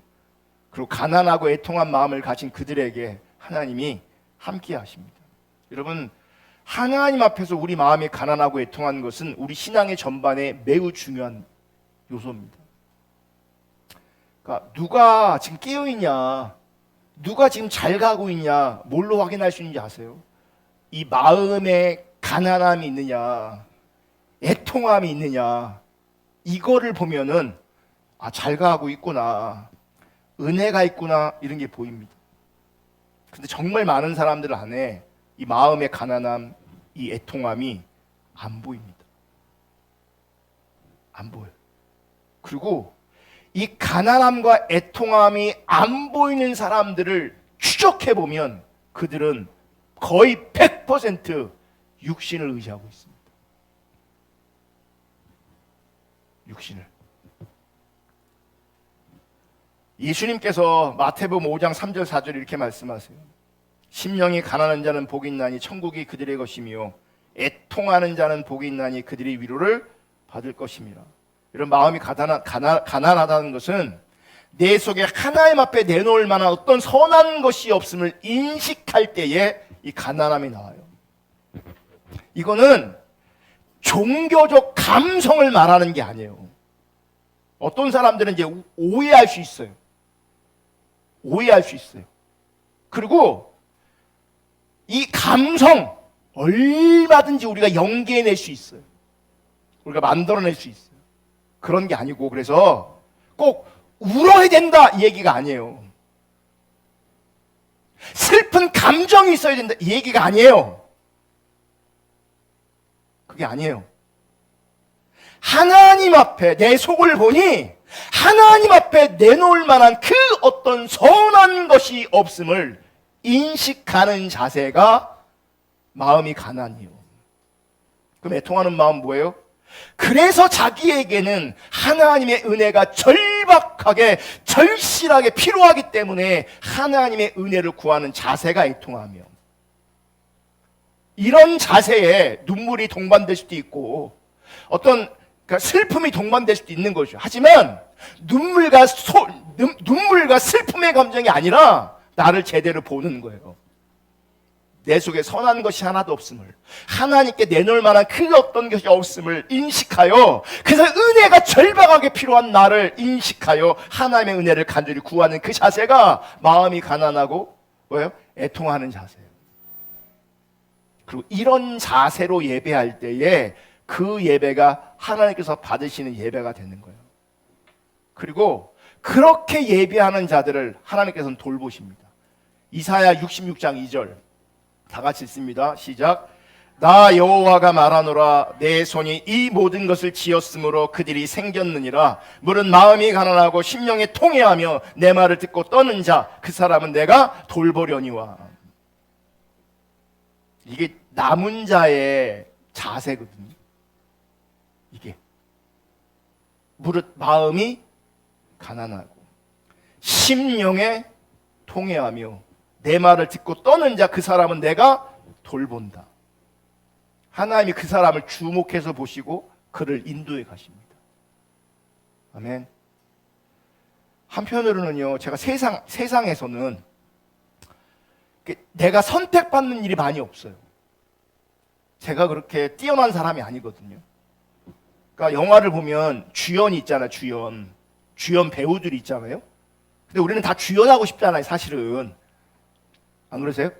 그리고 가난하고 애통한 마음을 가진 그들에게 하나님이 함께 하십니다. 여러분, 하나님 앞에서 우리 마음이 가난하고 애통한 것은 우리 신앙의 전반에 매우 중요한 요소입니다. 그러니까 누가 지금 깨어있냐, 누가 지금 잘 가고 있냐, 뭘로 확인할 수 있는지 아세요? 이 마음에 가난함이 있느냐, 애통함이 있느냐, 이거를 보면은 잘 가고 있구나, 은혜가 있구나, 이런 게 보입니다. 근데 정말 많은 사람들 안에 이 마음의 가난함, 이 애통함이 안 보입니다. 안 보여요. 그리고 이 가난함과 애통함이 안 보이는 사람들을 추적해 보면 그들은 거의 100% 육신을 의지하고 있습니다. 육신을. 예수님께서 마태복음 5장 3절 4절 이렇게 말씀하세요. 심령이 가난한 자는 복이 있나니 천국이 그들의 것이며 애통하는 자는 복이 있나니 그들이 위로를 받을 것입니다. 이런 마음이 가난하다는 것은 내 속에 하나님 앞에 내놓을 만한 어떤 선한 것이 없음을 인식할 때에 이 가난함이 나와요. 이거는 종교적 감성을 말하는 게 아니에요. 어떤 사람들은 이제 오해할 수 있어요. 그리고 이 감성 얼마든지 우리가 연기해낼 수 있어요. 우리가 만들어낼 수 있어요. 그런 게 아니고, 그래서 꼭 울어야 된다 이 얘기가 아니에요. 슬픈 감정이 있어야 된다 이 얘기가 아니에요. 그게 아니에요. 하나님 앞에 내 속을 보니 하나님 앞에 내놓을 만한 그 어떤 선한 것이 없음을 인식하는 자세가 마음이 가난이요. 그럼 애통하는 마음 뭐예요? 그래서 자기에게는 하나님의 은혜가 절박하게 절실하게 필요하기 때문에 하나님의 은혜를 구하는 자세가 애통하며, 이런 자세에 눈물이 동반될 수도 있고 어떤 슬픔이 동반될 수도 있는 거죠. 하지만 눈물과 슬픔의 감정이 아니라 나를 제대로 보는 거예요. 내 속에 선한 것이 하나도 없음을, 하나님께 내놓을 만한 그 어떤 것이 없음을 인식하여, 그래서 은혜가 절박하게 필요한 나를 인식하여 하나님의 은혜를 간절히 구하는 그 자세가 마음이 가난하고 뭐예요? 애통하는 자세예요. 그리고 이런 자세로 예배할 때에 그 예배가 하나님께서 받으시는 예배가 되는 거예요. 그리고 그렇게 예배하는 자들을 하나님께서는 돌보십니다. 이사야 66장 2절 다 같이 읽습니다. 시작. 나 여호와가 말하노라. 내 손이 이 모든 것을 지었으므로 그들이 생겼느니라. 물은 마음이 가난하고 심령이 통회하며 내 말을 듣고 떠는 자, 그 사람은 내가 돌보려니와. 이게 남은 자의 자세거든요. 이게 무릇 마음이 가난하고 심령에 통회하며 내 말을 듣고 떠는 자, 그 사람은 내가 돌본다. 하나님이 그 사람을 주목해서 보시고 그를 인도해 가십니다. 아멘. 한편으로는요, 제가 세상에서는 내가 선택받는 일이 많이 없어요. 제가 그렇게 뛰어난 사람이 아니거든요. 그러니까 영화를 보면 주연이 있잖아요. 주연 배우들이 있잖아요. 근데 우리는 다 주연하고 싶잖아요, 사실은. 안 그러세요?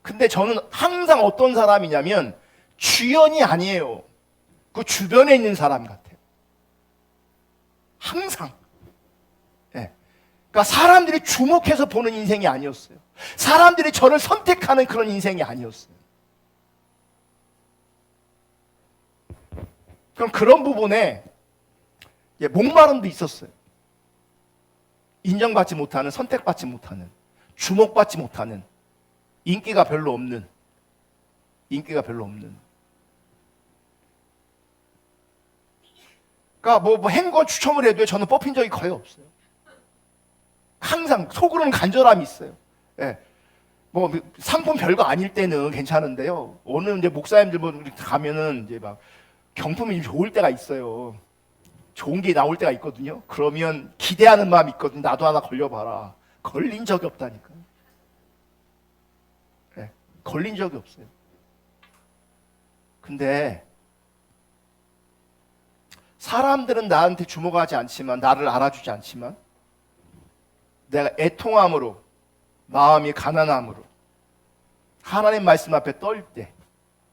근데 저는 항상 어떤 사람이냐면 주연이 아니에요. 그 주변에 있는 사람 같아요. 항상. 네. 그러니까 사람들이 주목해서 보는 인생이 아니었어요. 사람들이 저를 선택하는 그런 인생이 아니었어요. 그럼 그런 부분에 목마름도 있었어요. 인정받지 못하는, 선택받지 못하는, 주목받지 못하는, 인기가 별로 없는. 그러니까 뭐 행거 추첨을 해도 저는 뽑힌 적이 거의 없어요. 항상 속으로는 간절함이 있어요. 예. 뭐 상품 별거 아닐 때는 괜찮은데요. 어느 이제 목사님들 뭐 가면은 이제 막 경품이 좋을 때가 있어요. 좋은 게 나올 때가 있거든요. 그러면 기대하는 마음이 있거든요. 나도 하나 걸려봐라. 걸린 적이 없다니까요. 네, 걸린 적이 없어요. 근데 사람들은 나한테 주목하지 않지만, 나를 알아주지 않지만, 내가 애통함으로, 마음이 가난함으로 하나님 말씀 앞에 떨 때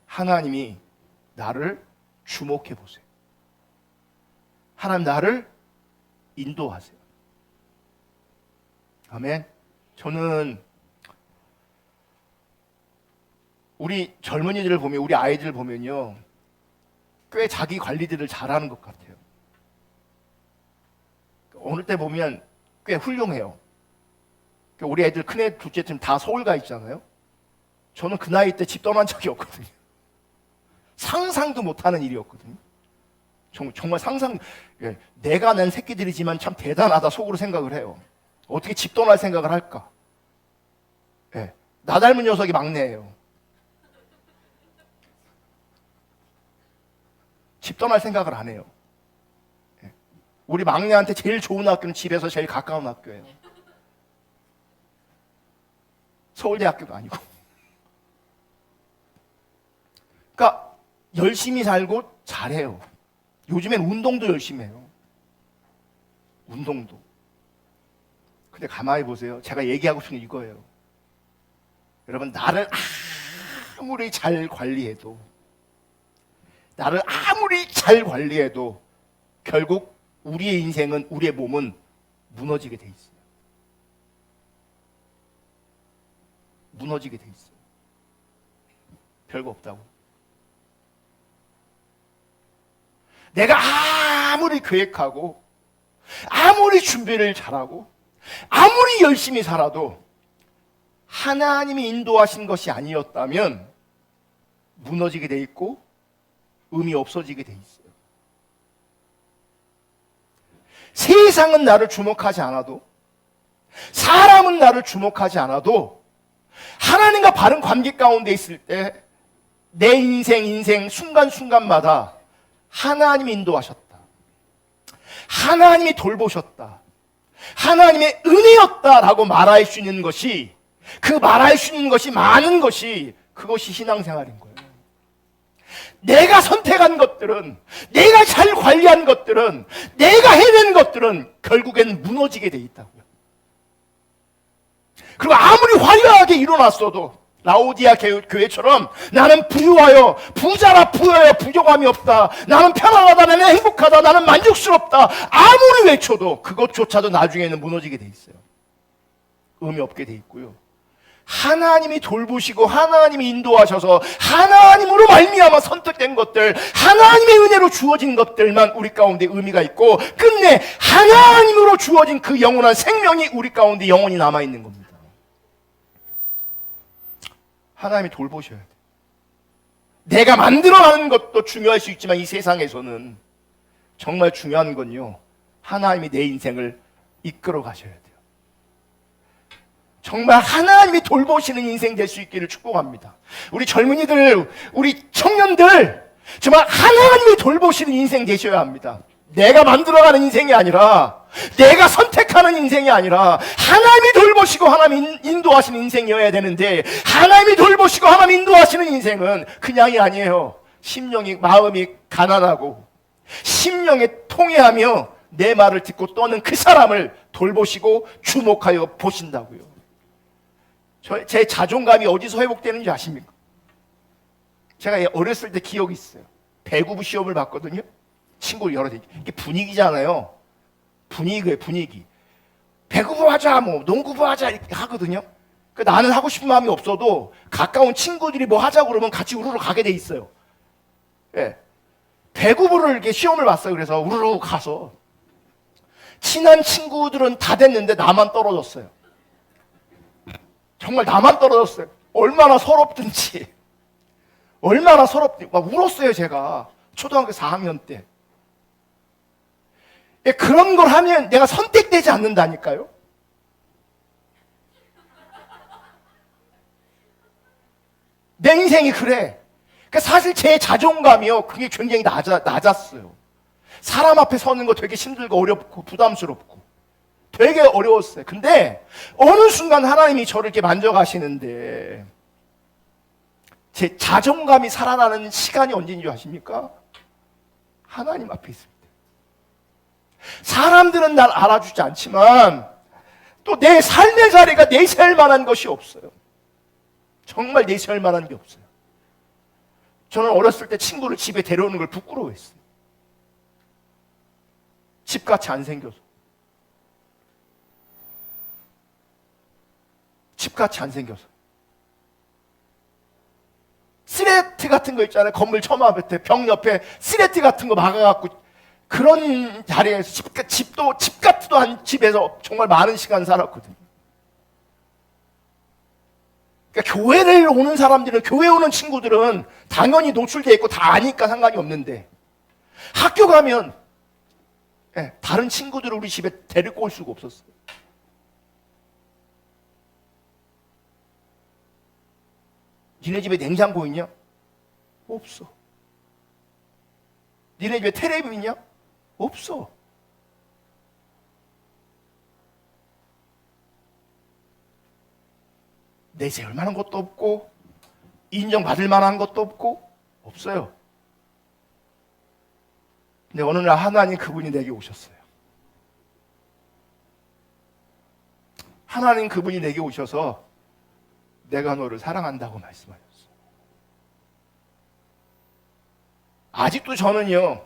하나님이 나를 주목해 보세요. 하나님 나를 인도하세요. 아멘. 저는 우리 젊은이들을 보면, 우리 아이들을 보면요, 꽤 자기 관리들을 잘하는 것 같아요. 어느 때 보면 꽤 훌륭해요. 우리 애들, 큰애, 둘째 지금 다 서울 가 있잖아요. 저는 그 나이 때 집 떠난 적이 없거든요. 상상도 못하는 일이었거든요. 정말 상상, 내가 낸 새끼들이지만 참 대단하다 속으로 생각을 해요. 어떻게 집 떠날 생각을 할까? 나 닮은 녀석이 막내예요. 집 떠날 생각을 안 해요. 우리 막내한테 제일 좋은 학교는 집에서 제일 가까운 학교예요. 서울대학교가 아니고. 그러니까 열심히 살고 잘해요. 요즘엔 운동도 열심히 해요. 운동도. 근데 가만히 보세요. 제가 얘기하고 싶은 게 이거예요. 여러분, 나를 아무리 잘 관리해도, 결국 우리의 인생은, 우리의 몸은 무너지게 돼 있어요. 무너지게 돼 있어요. 별거 없다고. 내가 아무리 계획하고, 아무리 준비를 잘하고, 아무리 열심히 살아도 하나님이 인도하신 것이 아니었다면 무너지게 돼 있고 의미 없어지게 돼 있어요. 세상은 나를 주목하지 않아도, 사람은 나를 주목하지 않아도 하나님과 바른 관계 가운데 있을 때 내 인생 순간순간마다 하나님이 인도하셨다, 하나님이 돌보셨다, 하나님의 은혜였다라고 말할 수 있는 것이, 그 말할 수 있는 것이 많은 것이, 그것이 신앙생활인 거예요. 내가 선택한 것들은, 내가 잘 관리한 것들은, 내가 해낸 것들은 결국엔 무너지게 돼 있다고요. 그리고 아무리 화려하게 일어났어도 라오디아 교회처럼 나는 부유하여, 부자라 부여여 부족함이 없다, 나는 편안하다, 나는 행복하다, 나는 만족스럽다, 아무리 외쳐도 그것조차도 나중에는 무너지게 돼 있어요. 의미 없게 돼 있고요. 하나님이 돌보시고 하나님이 인도하셔서 하나님으로 말미암아 선택된 것들, 하나님의 은혜로 주어진 것들만 우리 가운데 의미가 있고, 끝내 하나님으로 주어진 그 영원한 생명이 우리 가운데 영원히 남아있는 겁니다. 하나님이 돌보셔야 돼요. 내가 만들어가는 것도 중요할 수 있지만 이 세상에서는 정말 중요한 건요, 하나님이 내 인생을 이끌어 가셔야 돼요. 정말 하나님이 돌보시는 인생 될 수 있기를 축복합니다. 우리 젊은이들, 우리 청년들, 정말 하나님이 돌보시는 인생 되셔야 합니다. 내가 만들어가는 인생이 아니라, 내가 선택하는 인생이 아니라 하나님이 돌보시고 하나님이 인도하시는 인생이어야 되는데, 하나님이 돌보시고 하나님이 인도하시는 인생은 그냥이 아니에요. 심령이, 마음이 가난하고 심령에 통회하며 내 말을 듣고 떠는 그 사람을 돌보시고 주목하여 보신다고요. 제 자존감이 어디서 회복되는지 아십니까? 제가 어렸을 때 기억이 있어요. 배구부 시험을 봤거든요. 친구를 여러 대. 이게 분위기잖아요. 분위기예요, 분위기. 배구부 하자, 뭐 농구부 하자 이렇게 하거든요. 나는 하고 싶은 마음이 없어도 가까운 친구들이 뭐 하자고 그러면 같이 우르르 가게 돼 있어요. 예. 배구부를 이렇게 시험을 봤어요. 그래서 우르르 가서 친한 친구들은 다 됐는데 나만 떨어졌어요. 정말 나만 떨어졌어요. 얼마나 서럽든지. 얼마나 서럽든지. 막 울었어요, 제가. 초등학교 4학년 때. 예, 그런 걸 하면 내가 선택되지 않는다니까요. 내 인생이 그래. 그러니까 사실 제 자존감이요, 그게 굉장히 낮았어요. 사람 앞에 서는 거 되게 힘들고 어렵고 부담스럽고 되게 어려웠어요. 근데 어느 순간 하나님이 저를 이렇게 만져가시는데 제 자존감이 살아나는 시간이 언제인 줄 아십니까? 하나님 앞에 있을 때. 사람들은 날 알아주지 않지만 또 내 삶의 자리가 내세울 만한 것이 없어요. 정말 내세울 만한 게 없어요. 저는 어렸을 때 친구를 집에 데려오는 걸 부끄러워했어요. 집같이 안 생겨서. 집같이 안 생겨서. 시레트 같은 거 있잖아요. 건물 처음 앞에 벽 옆에 시레트 같은 거 막아갖고 그런 자리에서 집도 집 같지도 않은 집에서 정말 많은 시간 살았거든요. 그러니까 교회를 오는 사람들은, 교회 오는 친구들은 당연히 노출되어 있고 다 아니까 상관이 없는데 학교 가면 다른 친구들을 우리 집에 데리고 올 수가 없었어요. 니네 집에 냉장고 있냐? 없어. 니네 집에 텔레비전 있냐? 없어. 내세울 만한 것도 없고 인정받을 만한 것도 없고 없어요. 근데 어느 날 하나님 그분이 내게 오셨어요. 하나님 그분이 내게 오셔서 내가 너를 사랑한다고 말씀하셨어요. 아직도 저는요,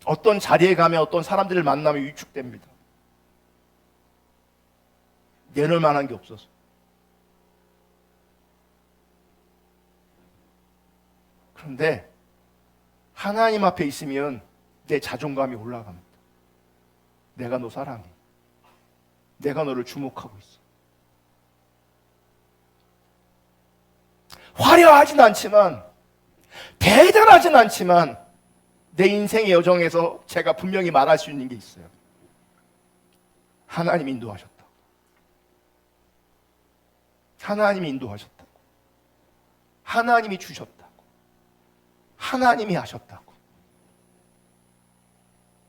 어떤 자리에 가면 어떤 사람들을 만나면 위축됩니다. 내놓을 만한 게 없어서. 그런데 하나님 앞에 있으면 내 자존감이 올라갑니다. 내가 너 사랑해. 내가 너를 주목하고 있어. 화려하진 않지만, 대단하진 않지만 내 인생의 여정에서 제가 분명히 말할 수 있는 게 있어요. 하나님이 인도하셨다. 하나님이 인도하셨다고. 하나님이 주셨다고. 하나님이 하셨다고.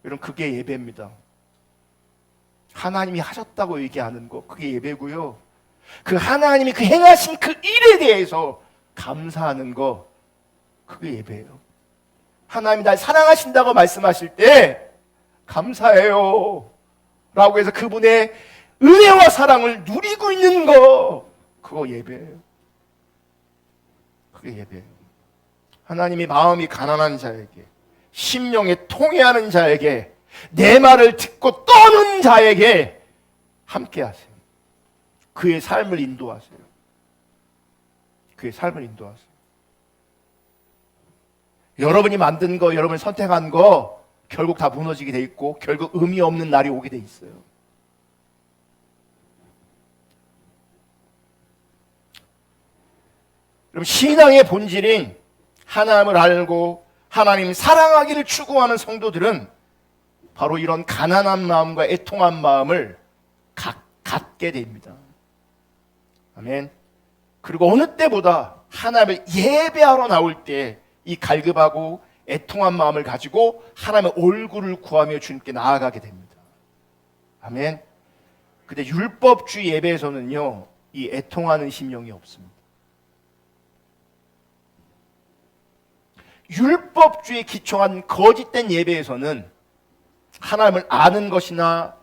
여러분, 그게 예배입니다. 하나님이 하셨다고 얘기하는 거, 그게 예배고요. 그 하나님이 그 행하신 그 일에 대해서 감사하는 거, 그게 예배예요. 하나님이 날 사랑하신다고 말씀하실 때 감사해요 라고 해서 그분의 은혜와 사랑을 누리고 있는 거, 그거 예배예요. 그게 예배예요. 하나님이 마음이 가난한 자에게, 심령에 통회하는 자에게, 내 말을 듣고 떠는 자에게 함께 하세요. 그의 삶을 인도하세요. 그의 삶을 인도하세요. 여러분이 만든 거, 여러분이 선택한 거 결국 다 무너지게 돼 있고 결국 의미 없는 날이 오게 돼 있어요. 그럼 신앙의 본질인 하나님을 알고 하나님 사랑하기를 추구하는 성도들은 바로 이런 가난한 마음과 애통한 마음을 갖게 됩니다. 아멘. 그리고 어느 때보다 하나님을 예배하러 나올 때 이 갈급하고 애통한 마음을 가지고 하나님의 얼굴을 구하며 주님께 나아가게 됩니다. 아멘. 근데 율법주의 예배에서는요, 이 애통하는 심령이 없습니다. 율법주의에 기초한 거짓된 예배에서는 하나님을 아는 것이나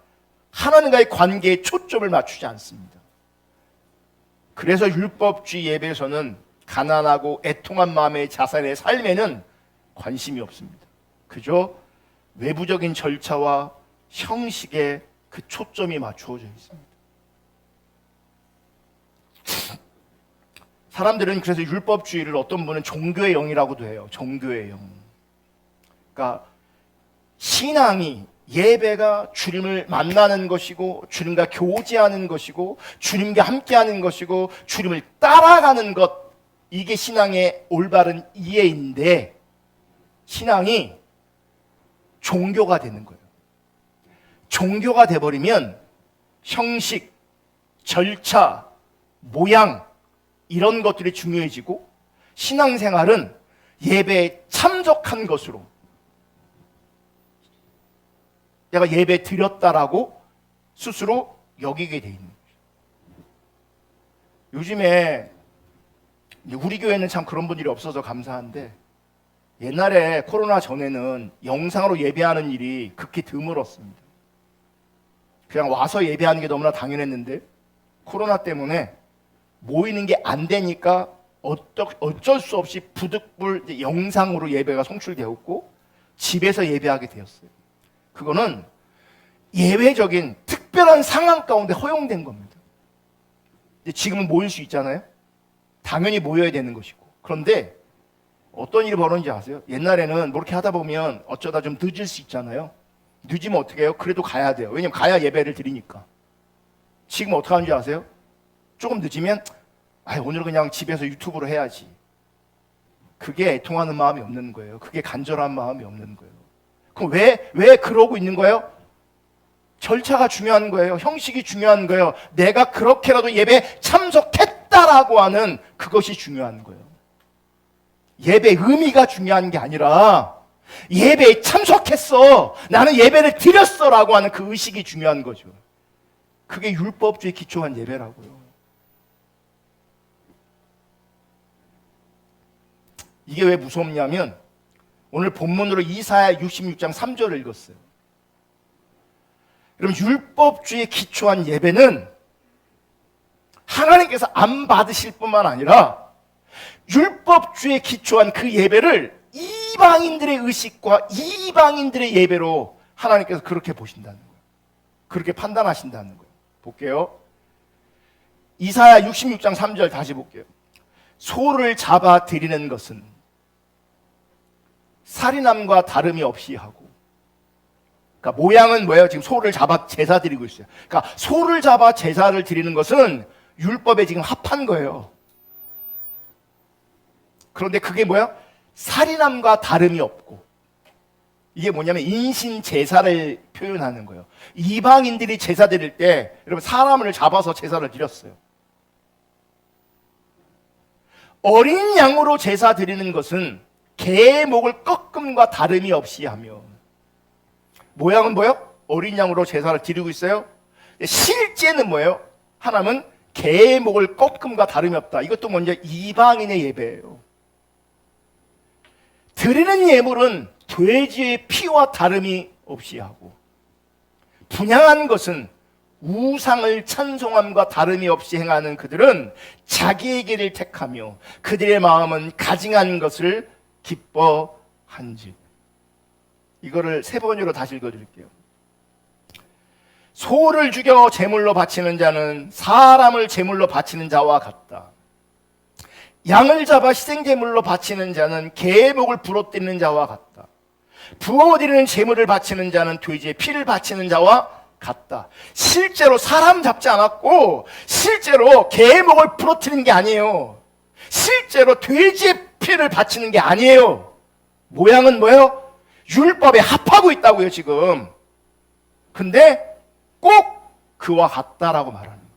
하나님과의 관계에 초점을 맞추지 않습니다. 그래서 율법주의 예배에서는 가난하고 애통한 마음의 자신의 삶에는 관심이 없습니다. 그저 외부적인 절차와 형식에 그 초점이 맞추어져 있습니다. 사람들은 그래서 율법주의를 어떤 분은 종교의 영이라고도 해요. 종교의 영. 그러니까 신앙이, 예배가 주님을 만나는 것이고 주님과 교제하는 것이고 주님과 함께하는 것이고 주님을 따라가는 것, 이게 신앙의 올바른 이해인데 신앙이 종교가 되는 거예요. 종교가 돼버리면 형식, 절차, 모양 이런 것들이 중요해지고 신앙생활은 예배에 참석한 것으로 내가 예배 드렸다라고 스스로 여기게 돼 있는 거죠. 요즘에 우리 교회는 참 그런 분들이 없어서 감사한데 옛날에 코로나 전에는 영상으로 예배하는 일이 극히 드물었습니다. 그냥 와서 예배하는 게 너무나 당연했는데 코로나 때문에 모이는 게 안 되니까 어쩔 수 없이 부득불 영상으로 예배가 송출되었고 집에서 예배하게 되었어요. 그거는 예외적인 특별한 상황 가운데 허용된 겁니다. 지금은 모일 수 있잖아요. 당연히 모여야 되는 것이고. 그런데 어떤 일이 벌어지는지 아세요? 옛날에는 뭐 이렇게 하다 보면 어쩌다 좀 늦을 수 있잖아요. 늦으면 어떻게 해요? 그래도 가야 돼요. 왜냐면 가야 예배를 드리니까. 지금 어떻게 하는지 아세요? 조금 늦으면 오늘은 그냥 집에서 유튜브로 해야지. 그게 애통하는 마음이 없는 거예요. 그게 간절한 마음이 없는 거예요. 그럼 왜 그러고 있는 거예요? 절차가 중요한 거예요. 형식이 중요한 거예요. 내가 그렇게라도 예배에 참석했다라고 하는 그것이 중요한 거예요. 예배의 의미가 중요한 게 아니라 예배에 참석했어, 나는 예배를 드렸어라고 하는 그 의식이 중요한 거죠. 그게 율법주의에 기초한 예배라고요. 이게 왜 무섭냐면 오늘 본문으로 이사야 66장 3절을 읽었어요. 그럼 율법주의에 기초한 예배는 하나님께서 안 받으실 뿐만 아니라 율법주의에 기초한 그 예배를 이방인들의 의식과 이방인들의 예배로 하나님께서 그렇게 보신다는 거예요. 그렇게 판단하신다는 거예요. 볼게요. 이사야 66장 3절 다시 볼게요. 소를 잡아 드리는 것은 살인함과 다름이 없이 하고, 그러니까 모양은 뭐예요? 지금 소를 잡아 제사 드리고 있어요. 그러니까 소를 잡아 제사를 드리는 것은 율법에 지금 합한 거예요. 그런데 그게 뭐야? 살인함과 다름이 없고, 이게 뭐냐면 인신 제사를 표현하는 거예요. 이방인들이 제사 드릴 때 여러분 사람을 잡아서 제사를 드렸어요. 어린 양으로 제사 드리는 것은 개의 목을 꺾음과 다름이 없이 하며, 모양은 뭐예요? 어린 양으로 제사를 드리고 있어요. 실제는 뭐예요? 하나님은 개의 목을 꺾음과 다름이 없다. 이것도 먼저 이방인의 예배예요. 드리는 예물은 돼지의 피와 다름이 없이 하고, 분향한 것은 우상을 찬송함과 다름이 없이 행하는 그들은 자기의 길을 택하며 그들의 마음은 가증한 것을 기뻐한지. 이거를 세 번으로 다시 읽어드릴게요. 소를 죽여 제물로 바치는 자는 사람을 제물로 바치는 자와 같다. 양을 잡아 희생제물로 바치는 자는 개의 목을 부러뜨리는 자와 같다. 부어드리는 제물을 바치는 자는 돼지의 피를 바치는 자와 같다. 실제로 사람 잡지 않았고 실제로 개의 목을 부러뜨리는 게 아니에요. 실제로 돼지의 피를 바치는 게 아니에요. 모양은 뭐예요? 율법에 합하고 있다고요 지금. 근데 꼭 그와 같다라고 말하는 거예요.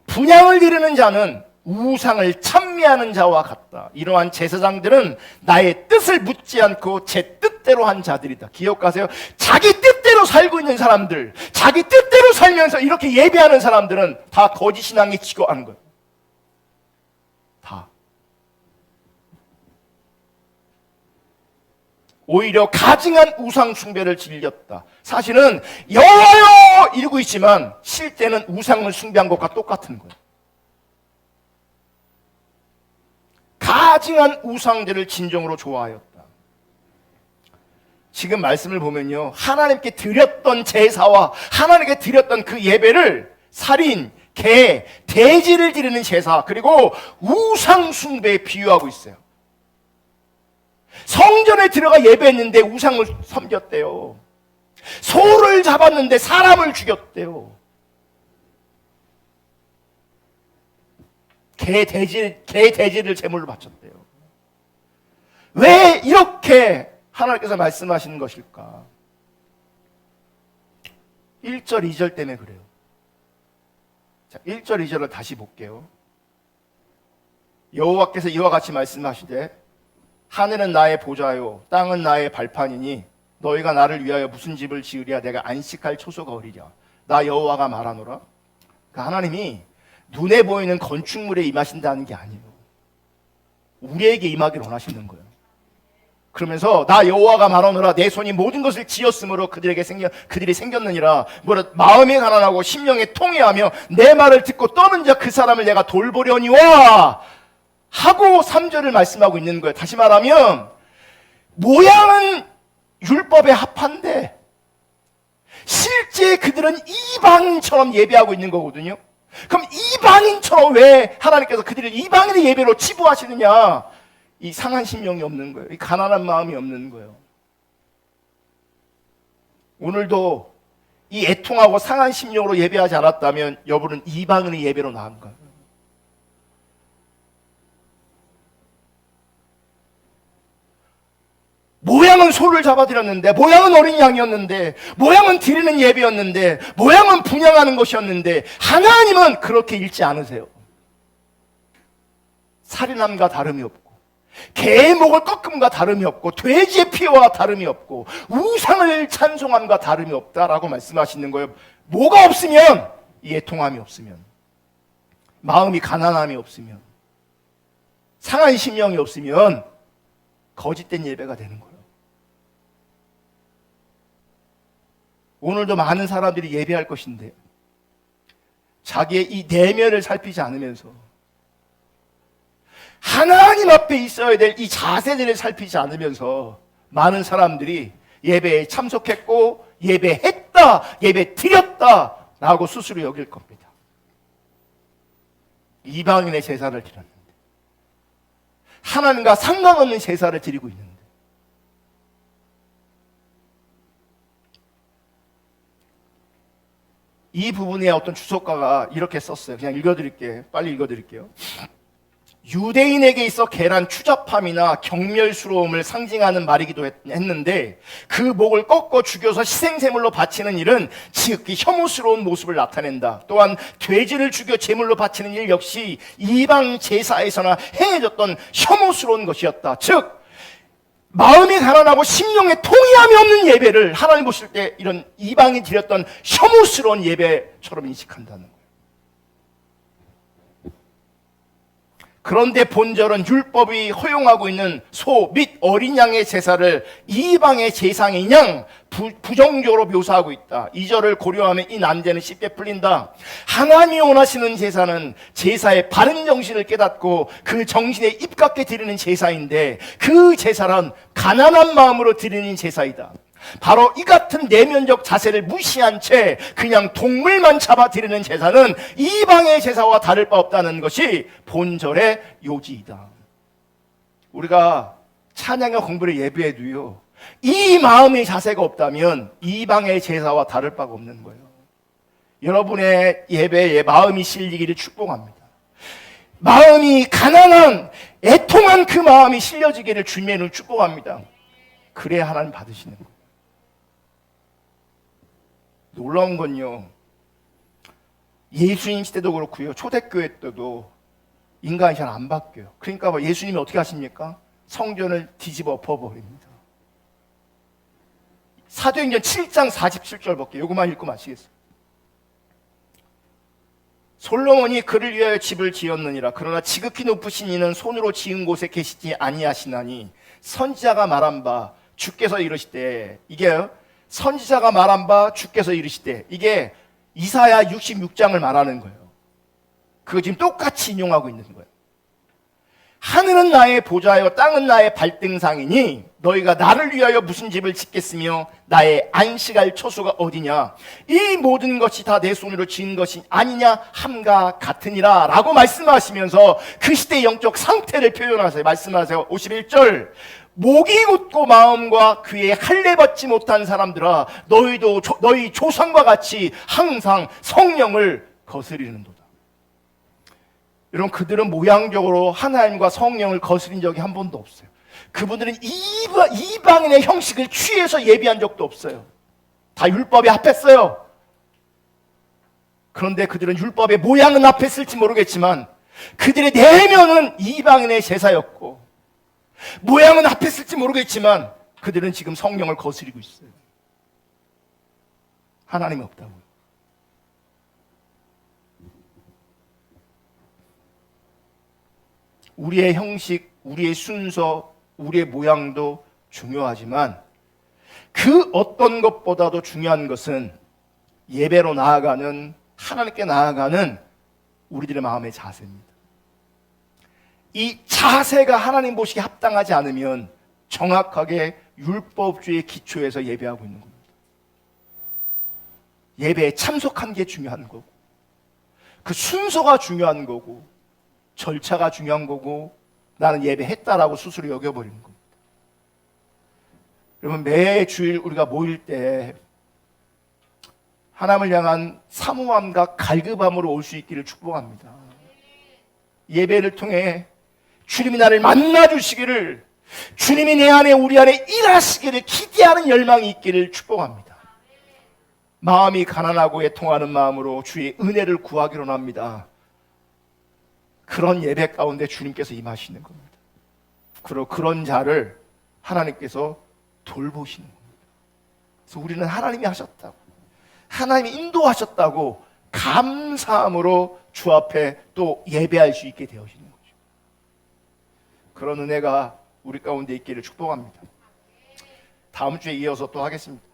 분향을 드리는 자는 우상을 찬미하는 자와 같다. 이러한 제사장들은 나의 뜻을 묻지 않고 제 뜻대로 한 자들이다. 기억하세요. 자기 뜻대로 살고 있는 사람들, 자기 뜻대로 살면서 이렇게 예배하는 사람들은 다 거짓 신앙에 기거하는 거예요. 다. 오히려 가증한 우상 숭배를 즐겼다. 사실은 여호와여 이러고 있지만 실제는 우상을 숭배한 것과 똑같은 거예요. 가증한 우상들을 진정으로 좋아하였다. 지금 말씀을 보면요, 하나님께 드렸던 제사와 하나님께 드렸던 그 예배를 살인, 개, 돼지를 드리는 제사, 그리고 우상 숭배에 비유하고 있어요. 성전에 들어가 예배했는데 우상을 섬겼대요. 소를 잡았는데 사람을 죽였대요. 개 돼지를 제물로 바쳤대요. 왜 이렇게 하나님께서 말씀하시는 것일까? 1절, 2절 때문에 그래요. 자, 1절, 2절을 다시 볼게요. 여호와께서 이와 같이 말씀하시되 하늘은 나의 보좌요 땅은 나의 발판이니 너희가 나를 위하여 무슨 집을 지으랴 내가 안식할 초소가 어리랴 나 여호와가 말하노라. 그러니까 하나님이 눈에 보이는 건축물에 임하신다는 게 아니에요. 우리에게 임하기를 원하시는 거예요. 그러면서 나 여호와가 말하노라 내 손이 모든 것을 지었으므로 그들이 생겼느니라. 마음이 가난하고 심령에 통회하며 내 말을 듣고 떠는 자 그 사람을 내가 돌보려니와 하고 3절을 말씀하고 있는 거예요. 다시 말하면 모양은 율법에 합한데 실제 그들은 이방인처럼 예배하고 있는 거거든요. 그럼 이방인처럼 왜 하나님께서 그들을 이방인의 예배로 치부하시느냐? 이 상한 심령이 없는 거예요. 이 가난한 마음이 없는 거예요. 오늘도 이 애통하고 상한 심령으로 예배하지 않았다면 여러분은 이방인의 예배로 나간 거예요. 모양은 소를 잡아드렸는데, 모양은 어린 양이었는데, 모양은 드리는 예배였는데, 모양은 분향하는 것이었는데 하나님은 그렇게 읽지 않으세요. 살인함과 다름이 없고 개의 목을 꺾음과 다름이 없고 돼지의 피와 다름이 없고 우상을 찬송함과 다름이 없다라고 말씀하시는 거예요. 뭐가 없으면? 이 애통함이 없으면, 마음이 가난함이 없으면, 상한 심령이 없으면 거짓된 예배가 되는 거예요. 오늘도 많은 사람들이 예배할 것인데 자기의 이 내면을 살피지 않으면서 하나님 앞에 있어야 될 이 자세들을 살피지 않으면서 많은 사람들이 예배에 참석했고 예배했다, 예배 드렸다 라고 스스로 여길 겁니다. 이방인의 제사를 드렸는데, 하나님과 상관없는 제사를 드리고 있는데, 이 부분에 어떤 주석가가 이렇게 썼어요. 그냥 읽어드릴게요. 빨리 읽어드릴게요. 유대인에게 있어 계란 추잡함이나 경멸스러움을 상징하는 말이기도 했는데 그 목을 꺾어 죽여서 희생제물로 바치는 일은 지극히 혐오스러운 모습을 나타낸다. 또한 돼지를 죽여 제물로 바치는 일 역시 이방 제사에서나 행해졌던 혐오스러운 것이었다. 즉 마음이 가난하고 심령에 통회함이 없는 예배를 하나님 보실 때 이런 이방이 드렸던 혐오스러운 예배처럼 인식한다는 거예요. 그런데 본절은 율법이 허용하고 있는 소 및 어린 양의 제사를 이방의 제상인 양 부정적으로 묘사하고 있다. 이 절을 고려하면 이 난제는 쉽게 풀린다. 하나님이 원하시는 제사는 제사의 바른 정신을 깨닫고 그 정신에 입각해 드리는 제사인데 그 제사란 가난한 마음으로 드리는 제사이다. 바로 이 같은 내면적 자세를 무시한 채 그냥 동물만 잡아 드리는 제사는 이방의 제사와 다를 바 없다는 것이 본절의 요지이다. 우리가 찬양의 공부를 예배해도요, 이 마음의 자세가 없다면 이방의 제사와 다를 바가 없는 거예요. 여러분의 예배에 마음이 실리기를 축복합니다. 마음이 가난한 애통한 그 마음이 실려지기를 주님의 축복합니다. 그래야 하나님 받으시는 거예요. 놀라운 건요, 예수님 시대도 그렇고요, 초대교회 때도 인간이 잘 안 바뀌어요. 그러니까 예수님이 어떻게 하십니까? 성전을 뒤집어 엎어버립니다. 사도행전 7장 47절 볼게요. 이것만 읽고 마치겠습니다. 솔로몬이 그를 위하여 집을 지었느니라. 그러나 지극히 높으신 이는 손으로 지은 곳에 계시지 아니하시나니 선지자가 말한 바 주께서 이르시되, 이게 선지자가 말한 바 주께서 이르시되, 이게 이사야 66장을 말하는 거예요. 그거 지금 똑같이 인용하고 있는 거예요. 하늘은 나의 보좌여 땅은 나의 발등상이니 너희가 나를 위하여 무슨 집을 짓겠으며 나의 안식할 처소가 어디냐. 이 모든 것이 다 내 손으로 지은 것이 아니냐 함과 같으니라 라고 말씀하시면서 그 시대의 영적 상태를 표현하세요. 말씀하세요. 51절, 목이 굳고 마음과 귀에 할례 받지 못한 사람들아, 너희도 너희 조상과 같이 항상 성령을 거스리는도다. 여러분, 그들은 모양적으로 하나님과 성령을 거스린 적이 한 번도 없어요. 그분들은 이방인의 형식을 취해서 예배한 적도 없어요. 다 율법에 합했어요. 그런데 그들은 율법의 모양은 합했을지 모르겠지만 그들의 내면은 이방인의 제사였고, 모양은 합했을지 모르겠지만 그들은 지금 성령을 거스리고 있어요. 하나님이 없다고요. 우리의 형식, 우리의 순서, 우리의 모양도 중요하지만 그 어떤 것보다도 중요한 것은 예배로 나아가는, 하나님께 나아가는 우리들의 마음의 자세입니다. 이 자세가 하나님 보시기에 합당하지 않으면 정확하게 율법주의 기초에서 예배하고 있는 겁니다. 예배에 참석한 게 중요한 거고, 그 순서가 중요한 거고, 절차가 중요한 거고, 나는 예배했다라고 스스로 여겨버리는 겁니다. 여러분, 매 주일 우리가 모일 때 하나님을 향한 사모함과 갈급함으로 올 수 있기를 축복합니다. 예배를 통해 주님이 나를 만나주시기를, 주님이 내 안에, 우리 안에 일하시기를 기대하는 열망이 있기를 축복합니다. 마음이 가난하고 애통하는 마음으로 주의 은혜를 구하기로 합니다. 그런 예배 가운데 주님께서 임하시는 겁니다. 그리고 그런 자를 하나님께서 돌보시는 겁니다. 그래서 우리는 하나님이 하셨다고, 하나님이 인도하셨다고 감사함으로 주 앞에 또 예배할 수 있게 되어지는 거죠. 그런 은혜가 우리 가운데 있기를 축복합니다. 다음 주에 이어서 또 하겠습니다.